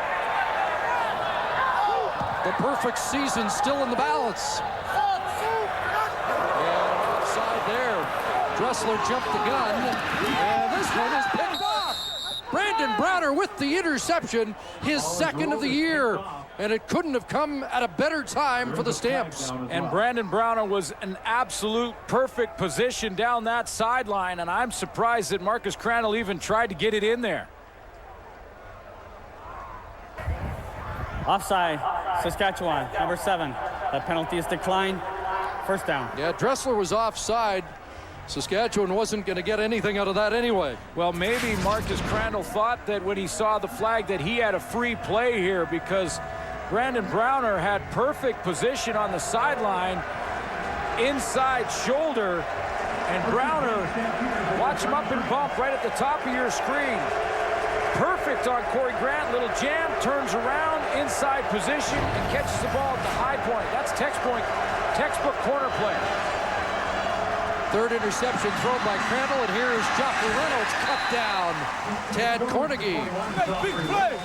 The perfect season still in the balance. And offside there. Dressler jumped the gun. And this one is picked off. Brandon Browner with the interception, his 2nd of the year. And it couldn't have come at a better time for the Stamps. And Brandon Browner was an absolute perfect position down that sideline. And I'm surprised that Marcus Crandall even tried to get it in there. Offside, Saskatchewan, number 7. That penalty is declined. First down. Yeah, Dressler was offside. Saskatchewan wasn't going to get anything out of that anyway. Well, maybe Marcus Crandall thought that when he saw the flag that he had a free play here, because Brandon Browner had perfect position on the sideline, inside shoulder, and Browner, watch him up and bump right at the top of your screen. Perfect on Corey Grant, little jam, turns around, inside position, and catches the ball at the high point. That's textbook corner play. 3rd interception thrown by Crandall, and here is Joffrey Reynolds cut down. Tad Cornegie. Big play.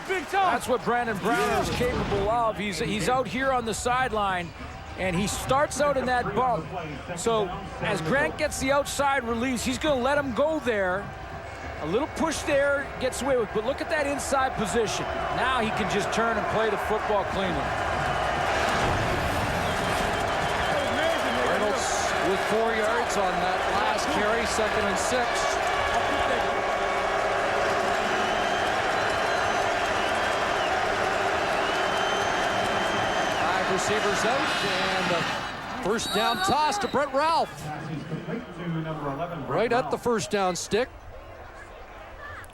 Big time. That's what Brandon Browner is capable of. He's out here on the sideline, and he starts out in that bump. So as Grant gets the outside release, he's going to let him go there. A little push there, gets away with, but look at that inside position. Now he can just turn and play the football cleanly. Reynolds with 4 yards on that last carry, 2nd and 6. Five receivers out, and a first down toss to Brett Ralph. Right at the first down stick.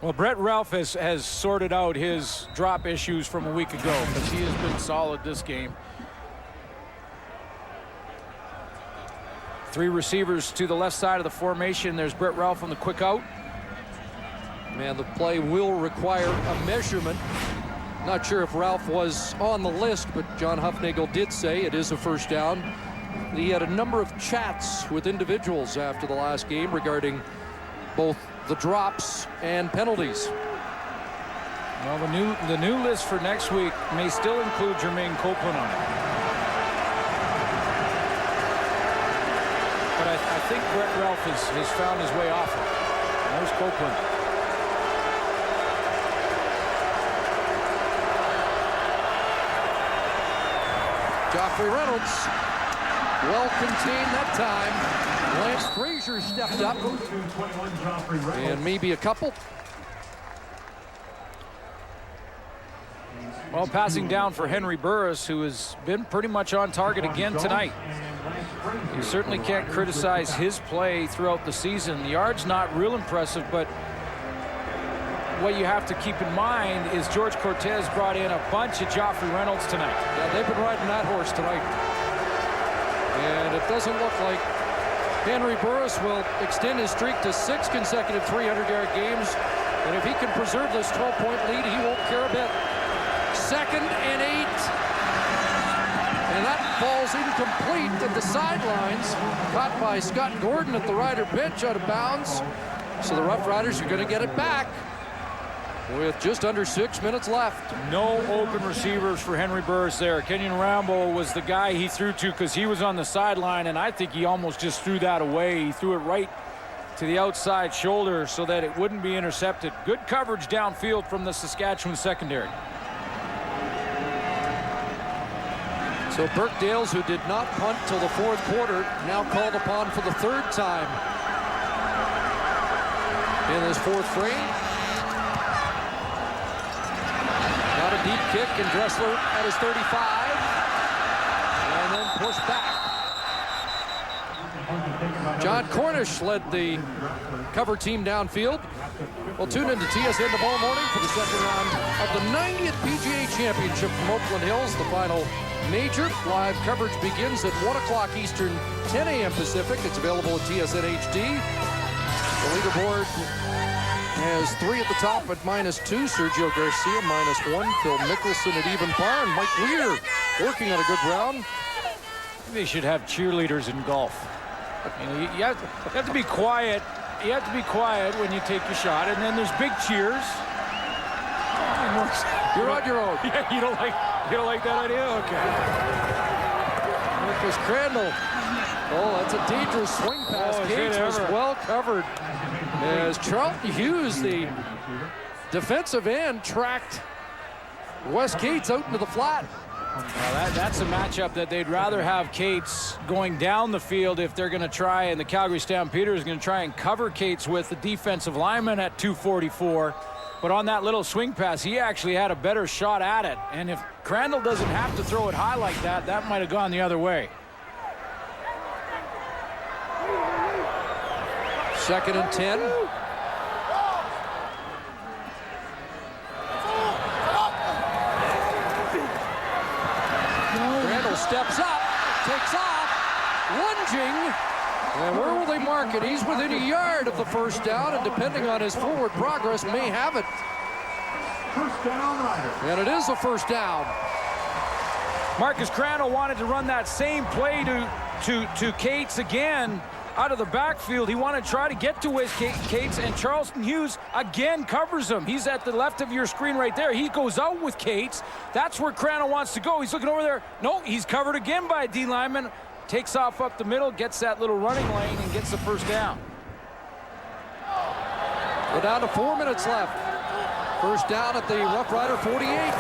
Well, Brett Ralph has sorted out his drop issues from a week ago, because he has been solid this game. 3 receivers to the left side of the formation. There's Brett Ralph on the quick out. Man, the play will require a measurement. Not sure if Ralph was on the list, but John Huffnagel did say it is a first down. He had a number of chats with individuals after the last game regarding both the drops and penalties. Well, the new list for next week may still include Jermaine Copeland on it. But I think Brett Ralph has found his way off it. There's Copeland. Joffrey Reynolds, well contained that time. Lance Frazier stepped up, and maybe a couple. Well, passing down for Henry Burris, who has been pretty much on target again tonight. You certainly can't criticize his play throughout the season. The yard's not real impressive, but what you have to keep in mind is George Cortez brought in a bunch of Joffrey Reynolds tonight. Yeah, they've been riding that horse tonight. And it doesn't look like Henry Burris will extend his streak to 6 consecutive 300-yard games. And if he can preserve this 12-point lead, he won't care a bit. 2nd and 8. And that falls incomplete at the sidelines. Caught by Scott Gordon at the Rider pitch, out of bounds. So the Roughriders are going to get it back with just under 6 minutes left. No open receivers for Henry Burris there. Kenyon Rambo was the guy he threw to because he was on the sideline, and I think he almost just threw that away. He threw it right to the outside shoulder so that it wouldn't be intercepted. Good coverage downfield from the Saskatchewan secondary. So Burke Dales, who did not punt till the 4th quarter, now called upon for the 3rd time in this 4th frame. Got a deep kick, and Dressler at his 35, and then pushed back. John Cornish led the cover team downfield. We'll tune into TSN tomorrow morning for the second round of the 90th PGA Championship from Oakland Hills. The final major live coverage begins at 1 o'clock Eastern, 10 a.m. Pacific. It's available at TSN HD. The leaderboard has 3 at the top at -2. Sergio Garcia -1. Phil Mickelson at even par. And Mike Weir working on a good round. They should have cheerleaders in golf. You know, you have to be quiet. You have to be quiet when you take your shot, and then there's big cheers. You're on your own. Yeah, you don't like that idea? Okay. Marcus Crandall. Oh, that's a dangerous swing pass. Cates was well covered as Charlton Hughes, the defensive end, tracked Wes Cates out into the flat. Well, that's a matchup that they'd rather have Cates going down the field if they're going to try, and the Calgary Stampeders are going to try and cover Cates with the defensive lineman at 244. But on that little swing pass, he actually had a better shot at it. And if Crandall doesn't have to throw it high like that, that might have gone the other way. 2nd and 10. Crandall steps up, takes off, lunging. And where will they mark it? He's within a yard of the first down, and depending on his forward progress, may have it. First down, Riders. And it is a first down. Marcus Crandall wanted to run that same play to Cates again out of the backfield. He wanted to try to get to Wes Cates, and Charlton Hughes again covers him. He's at the left of your screen right there. He goes out with Cates. That's where Crandall wants to go. He's looking over there. No, he's covered again by a D lineman. Takes off up the middle, gets that little running lane, and gets the first down. We're down to 4 minutes left. First down at the Roughrider 48.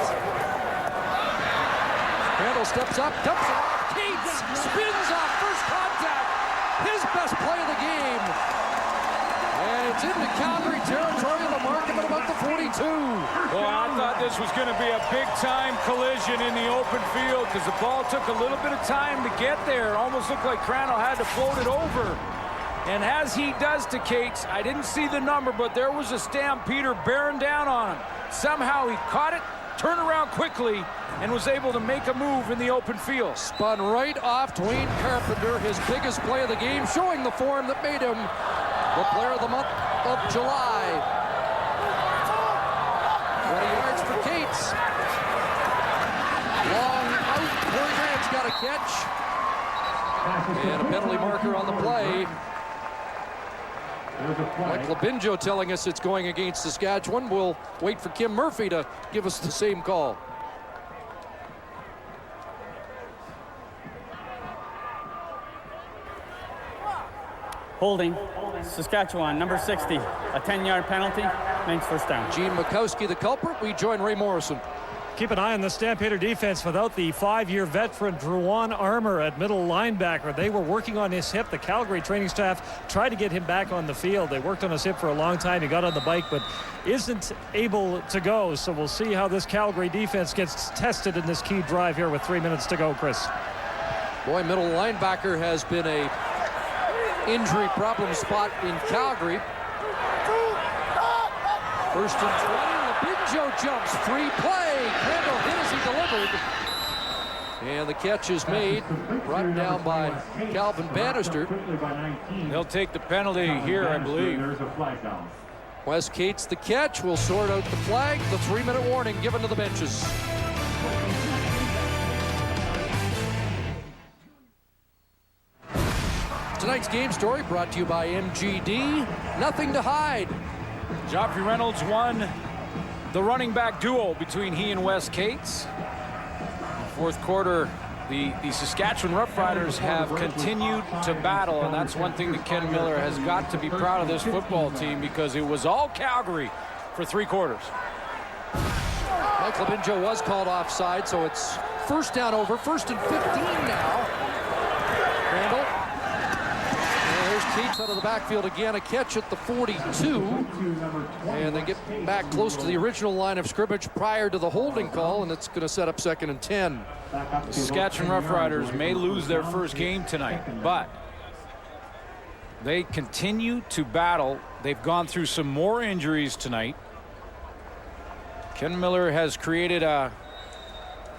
Crandall steps up, dumps it off. Cates spins off first contact. His best play of the game. And it's into Calgary territory. The mark of about the 42. Well, I thought this was going to be a big-time collision in the open field because the ball took a little bit of time to get there. It almost looked like Crandall had to float it over. And as he does to Cates, I didn't see the number, but there was a Stampeder bearing down on him. Somehow he caught it, turned around quickly, and was able to make a move in the open field. Spun right off Dwayne Carpenter, his biggest play of the game, showing the form that made him the player of the month of July. 20 yards for Cates. Long out. Corey Grant's got a catch. And a penalty marker on the play. Mike Labinjo telling us it's going against Saskatchewan. We'll wait for Kim Murphy to give us the same call. Holding, Saskatchewan, number 60. A 10-yard penalty, makes first down. Gene Mikowski, the culprit. We join Ray Morrison. Keep an eye on the Stampeder defense without the 5-year veteran Druan Armour at middle linebacker. They were working on his hip. The Calgary training staff tried to get him back on the field. They worked on his hip for a long time. He got on the bike, but isn't able to go. So we'll see how this Calgary defense gets tested in this key drive here with 3 minutes to go, Chris. Boy, middle linebacker has been a injury problem spot in Calgary. First and 20. Labinjo jumps. Free play. Crandall hit as he delivered. And the catch is made. Brought down by Calvin Bannister. They'll take the penalty here, I believe. Wes Cates the catch. Will sort out the flag. The 3-minute warning given to the benches. Tonight's game story brought to you by MGD. Nothing to hide. Joffrey Reynolds won the running back duo between he and Wes Cates. Fourth quarter, the Saskatchewan Roughriders have continued to battle, and that's one thing that Ken Miller has got to be proud of this football team because it was all Calgary for 3 quarters. Mike Labinjo was called offside, so it's first down over. 1st and 15 now. Crandall. Cates out of the backfield again, a catch at the 42, and they get back close to the original line of scrimmage prior to the holding call, and it's going to set up 2nd and 10. The Saskatchewan Roughriders may lose their first game tonight, but They continue to battle. They've gone through some more injuries tonight. Ken Miller has created a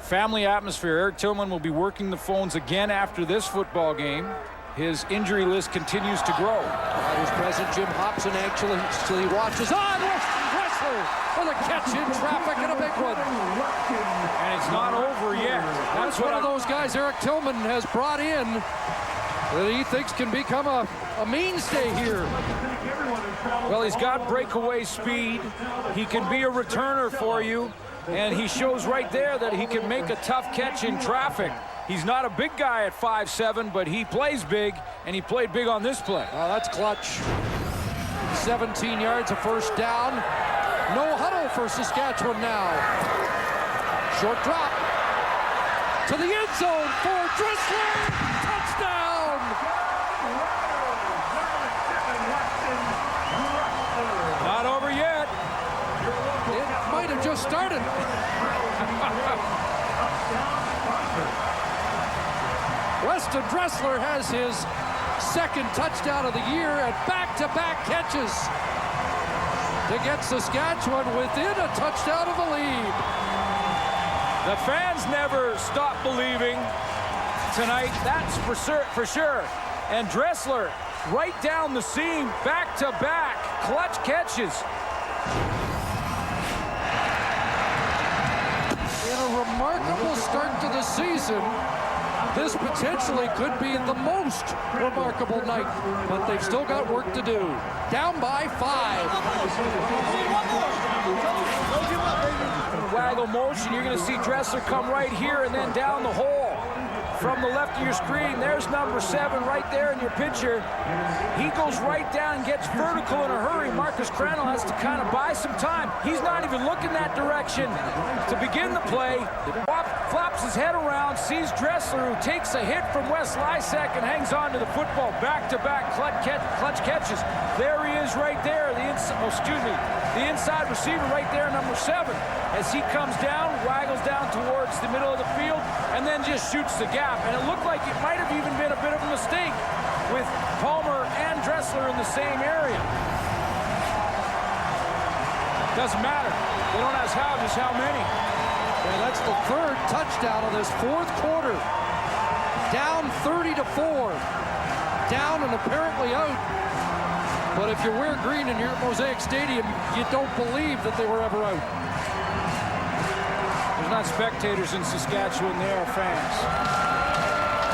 family atmosphere. Eric Tillman will be working the phones again after this football game. His injury list continues to grow. Riders president Jim Hobson actually watches on. Dressler for the catch in traffic and a big one. And it's not over yet. That's one of those guys Eric Tillman has brought in that he thinks can become a mainstay here. Well, he's got breakaway speed. He can be a returner for you. And he shows right there that he can make a tough catch in traffic. He's not a big guy at 5'7", but he plays big, and he played big on this play. Oh, that's clutch. 17 yards, a first down. No huddle for Saskatchewan now. Short drop to the end zone for Dressler. Touchdown! Not over yet. It might have just started. Weston Dressler has his second touchdown of the year and back-to-back catches to get Saskatchewan within a touchdown of a lead. The fans never stop believing tonight, that's for sure. And Dressler right down the seam, back-to-back clutch catches. In a remarkable start to the season, this potentially could be the most remarkable night, but they've still got work to do. Down by 5. Waggle motion, you're going to see Dressler come right here and then down the hole. From the left of your screen, there's number 7 right there in your picture. He goes right down, gets vertical in a hurry. Marcus Crandall has to kind of buy some time. He's not even looking that direction to begin the play. Flops his head around, sees Dressler, who takes a hit from Wes Lysek and hangs on to the football. Back-to-back clutch catches. There he is right there, the inside receiver right there, number 7. As he comes down, waggles down towards the middle of the field, and then just shoots the gap. And it looked like it might have even been a bit of a mistake with Palmer and Dressler in the same area. Doesn't matter. They don't ask how, just how many. And that's the third touchdown of this fourth quarter. Down 30-4. Down and apparently out. But if you wear green and you're at Mosaic Stadium, you don't believe that they were ever out. There's not spectators in Saskatchewan, they are fans.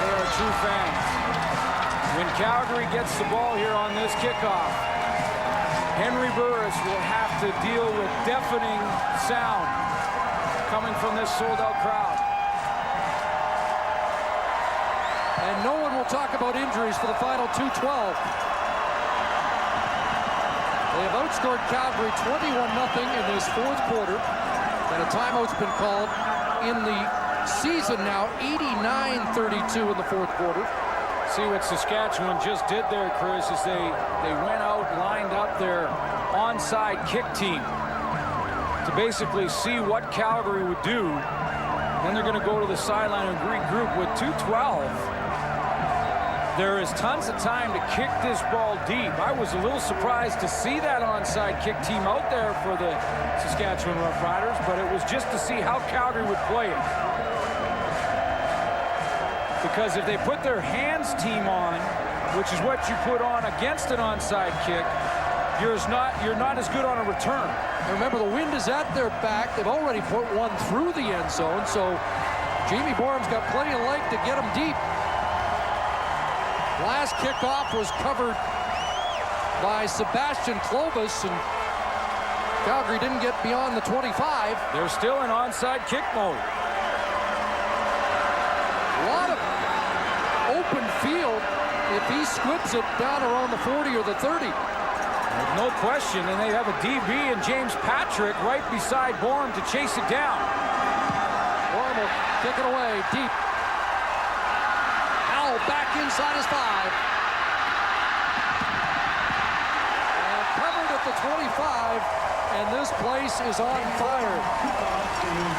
They are true fans. When Calgary gets the ball here on this kickoff, Henry Burris will have to deal with deafening sound coming from this sold-out crowd. And no one will talk about injuries for the final 2:12. They have outscored Calgary 21-0 in this fourth quarter. And a timeout's been called in the season now, 89-32 in the fourth quarter. See what Saskatchewan just did there, Chris, is they went out, lined up their onside kick team to basically see what Calgary would do. Then they're going to go to the sideline and regroup with 2:12. There is tons of time to kick this ball deep. I was a little surprised to see that onside kick team out there for the Saskatchewan Roughriders, but it was just to see how Calgary would play it. Because if they put their hands team on, which is what you put on against an onside kick, you're not as good on a return. Remember, the wind is at their back. They've already put one through the end zone, so Jamie Borum's got plenty of leg to get them deep. Last kickoff was covered by Sebastian Clovis, and Calgary didn't get beyond the 25. They're still in onside kick mode. A lot of open field if he squibs it down around the 40 or the 30. No question, and they have a DB and James Patrick right beside Bourne to chase it down. Bourne will kick it away deep. Back inside his 5. And covered at the 25 and this place is on fire.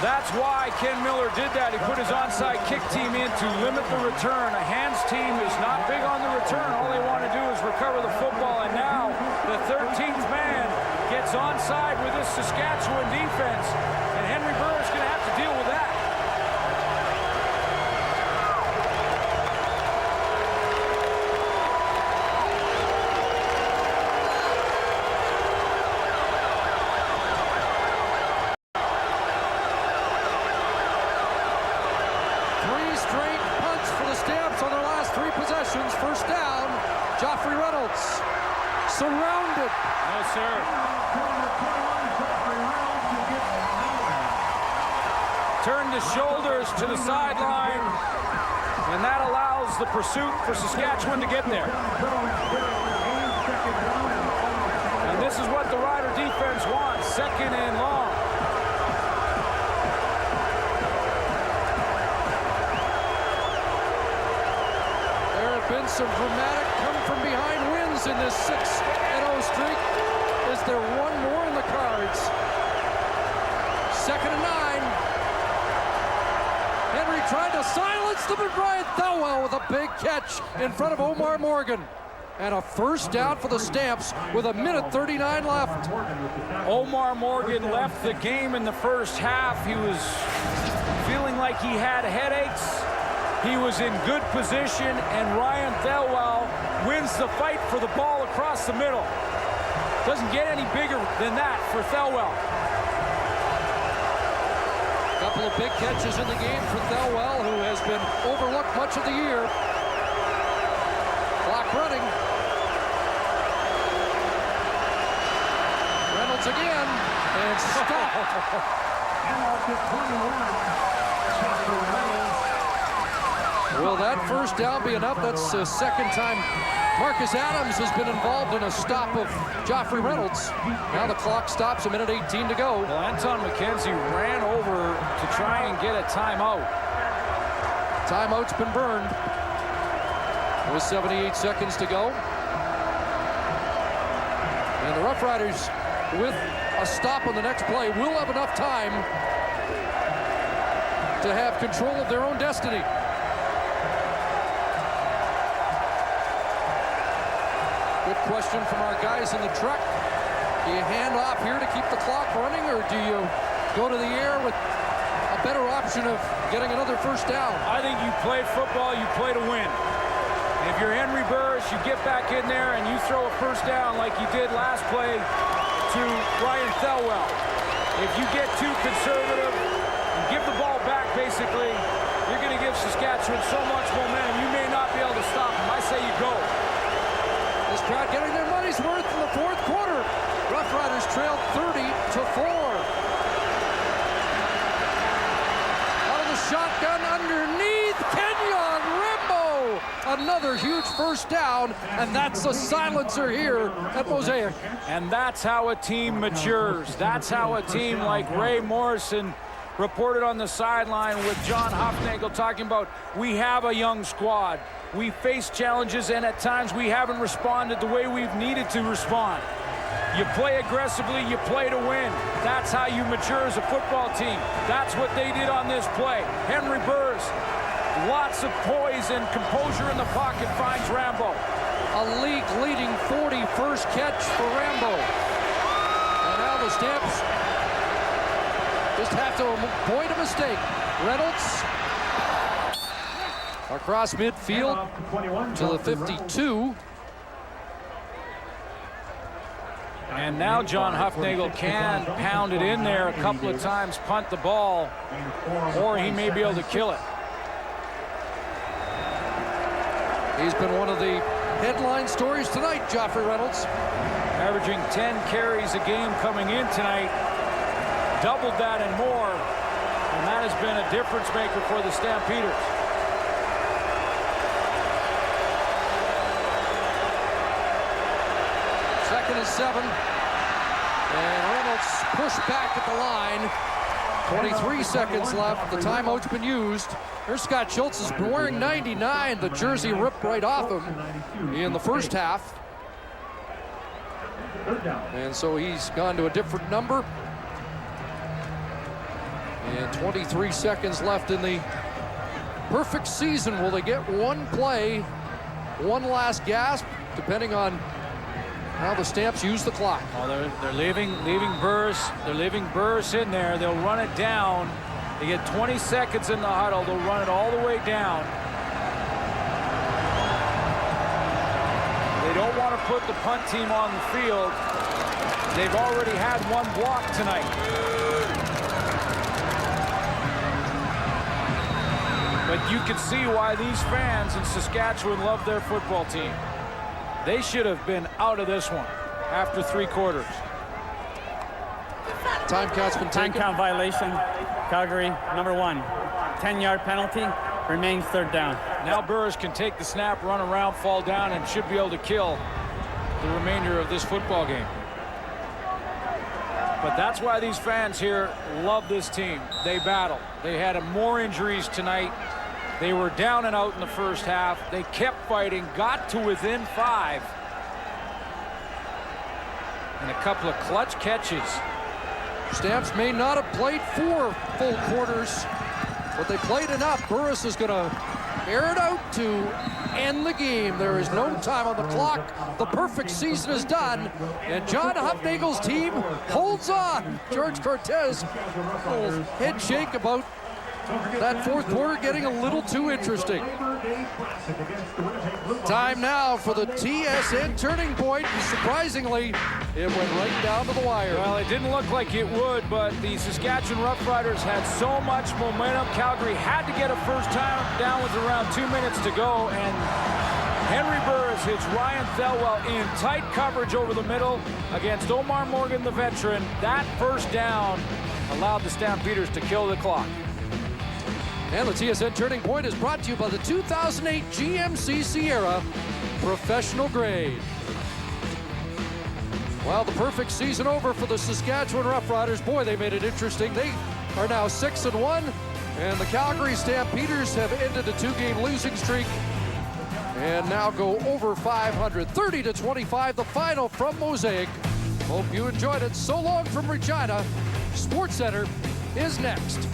That's why Ken Miller did that. He put his onside kick team in to limit the return. A hands team is not big on the return. All they want to do is recover the football, and now the 13th man gets onside with this Saskatchewan defense, and Henry Burr is going to have to deal with that. First down, Joffrey Reynolds surrounded. No, sir. Turned his shoulders to the sideline, and that allows the pursuit for Saskatchewan to get there. And this is what the Rider defense wants, 2nd and long. Been some dramatic come-from-behind wins in this 6-0 streak. Is there one more in the cards? 2nd and 9. Henry trying to silence them, and Brian Thelwell with a big catch in front of Omar Morgan. And a first down for the Stamps with 1:39 left. Omar Morgan left the game in the first half. He was feeling like he had headaches. He was in good position, and Ryan Thelwell wins the fight for the ball across the middle. Doesn't get any bigger than that for Thelwell. Couple of big catches in the game for Thelwell, who has been overlooked much of the year. Clock running. Reynolds again, and stopped. Will that first down be enough? That's the second time Marcus Adams has been involved in a stop of Joffrey Reynolds. Now the clock stops, 1:18 to go. Well, Anton McKenzie ran over to try and get a timeout. Timeout's been burned. With 78 seconds to go. And the Roughriders, with a stop on the next play, will have enough time to have control of their own destiny. Good question from our guys in the truck. Do you hand off here to keep the clock running, or do you go to the air with a better option of getting another first down? I think you play football, you play to win. If you're Henry Burris, you get back in there and you throw a first down like you did last play to Ryan Thelwell. If you get too conservative and give the ball back, basically, you're going to give Saskatchewan so much momentum, you may not be able to stop them. I say you go. This crowd getting their money's worth in the fourth quarter. Roughriders trailed 30-4. Out of the shotgun underneath, Kenyon Rimbo. Another huge first down, and that's a silencer here at Mosaic. And that's how a team matures. That's how a team like Ray Morrison reported on the sideline with John Hufnagel talking about, we have a young squad. We face challenges, and at times we haven't responded the way we've needed to respond. You play aggressively, you play to win. That's how you mature as a football team. That's what they did on this play. Henry Burris, lots of poise and composure in the pocket, finds Rambo. A league-leading 41st catch for Rambo. And now the Stamps just have to avoid a mistake. Reynolds across midfield to the 52. And now John Hufnagel can pound it in there a couple of times, punt the ball, or he may be able to kill it. He's been one of the headline stories tonight, Joffrey Reynolds. Averaging 10 carries a game coming in tonight. Doubled that and more. And that has been a difference maker for the Stampeders. Second and 7. And Reynolds pushed back at the line. 23 seconds left. The timeout's been used. There's Scott Schultz has been wearing 99. The jersey ripped right off him in the first half. Third down. And so he's gone to a different number. And 23 seconds left in the perfect season. Will they get one play, one last gasp, depending on how the Stamps use the clock? Oh, they're leaving Burris. They're leaving Burris in there. They'll run it down. They get 20 seconds in the huddle. They'll run it all the way down. They don't want to put the punt team on the field. They've already had one block tonight. But you can see why these fans in Saskatchewan love their football team. They should have been out of this one after 3 quarters. Time count's been Time taken. count violation. Calgary, number 1. 10-yard penalty. Remains third down. Now Burris can take the snap, run around, fall down, and should be able to kill the remainder of this football game. But that's why these fans here love this team. They battle. They had more injuries tonight. They were down and out in the first half. They kept fighting, got to within 5. And a couple of clutch catches. Stamps may not have played 4 full quarters, but they played enough. Burris is going to air it out to end the game. There is no time on the clock. The perfect season is done, and John Hufnagel's team holds on. George Cortez, little head shake about that fourth quarter getting a little too interesting. Time now for the TSN turning point. And surprisingly, it went right down to the wire. Well, it didn't look like it would, but the Saskatchewan Roughriders had so much momentum. Calgary had to get a first down with around 2 minutes to go, and Henry Burris hits Ryan Thelwell in tight coverage over the middle against Omar Morgan, the veteran. That first down allowed the Stampeders to kill the clock. And the TSN Turning Point is brought to you by the 2008 GMC Sierra Professional Grade. Well, the perfect season over for the Saskatchewan Roughriders. Boy, they made it interesting. They are now 6-1, and the Calgary Stampeders have ended a 2-game losing streak and now go over 500. 30-25, the final from Mosaic. Hope you enjoyed it. So long from Regina. SportsCenter is next.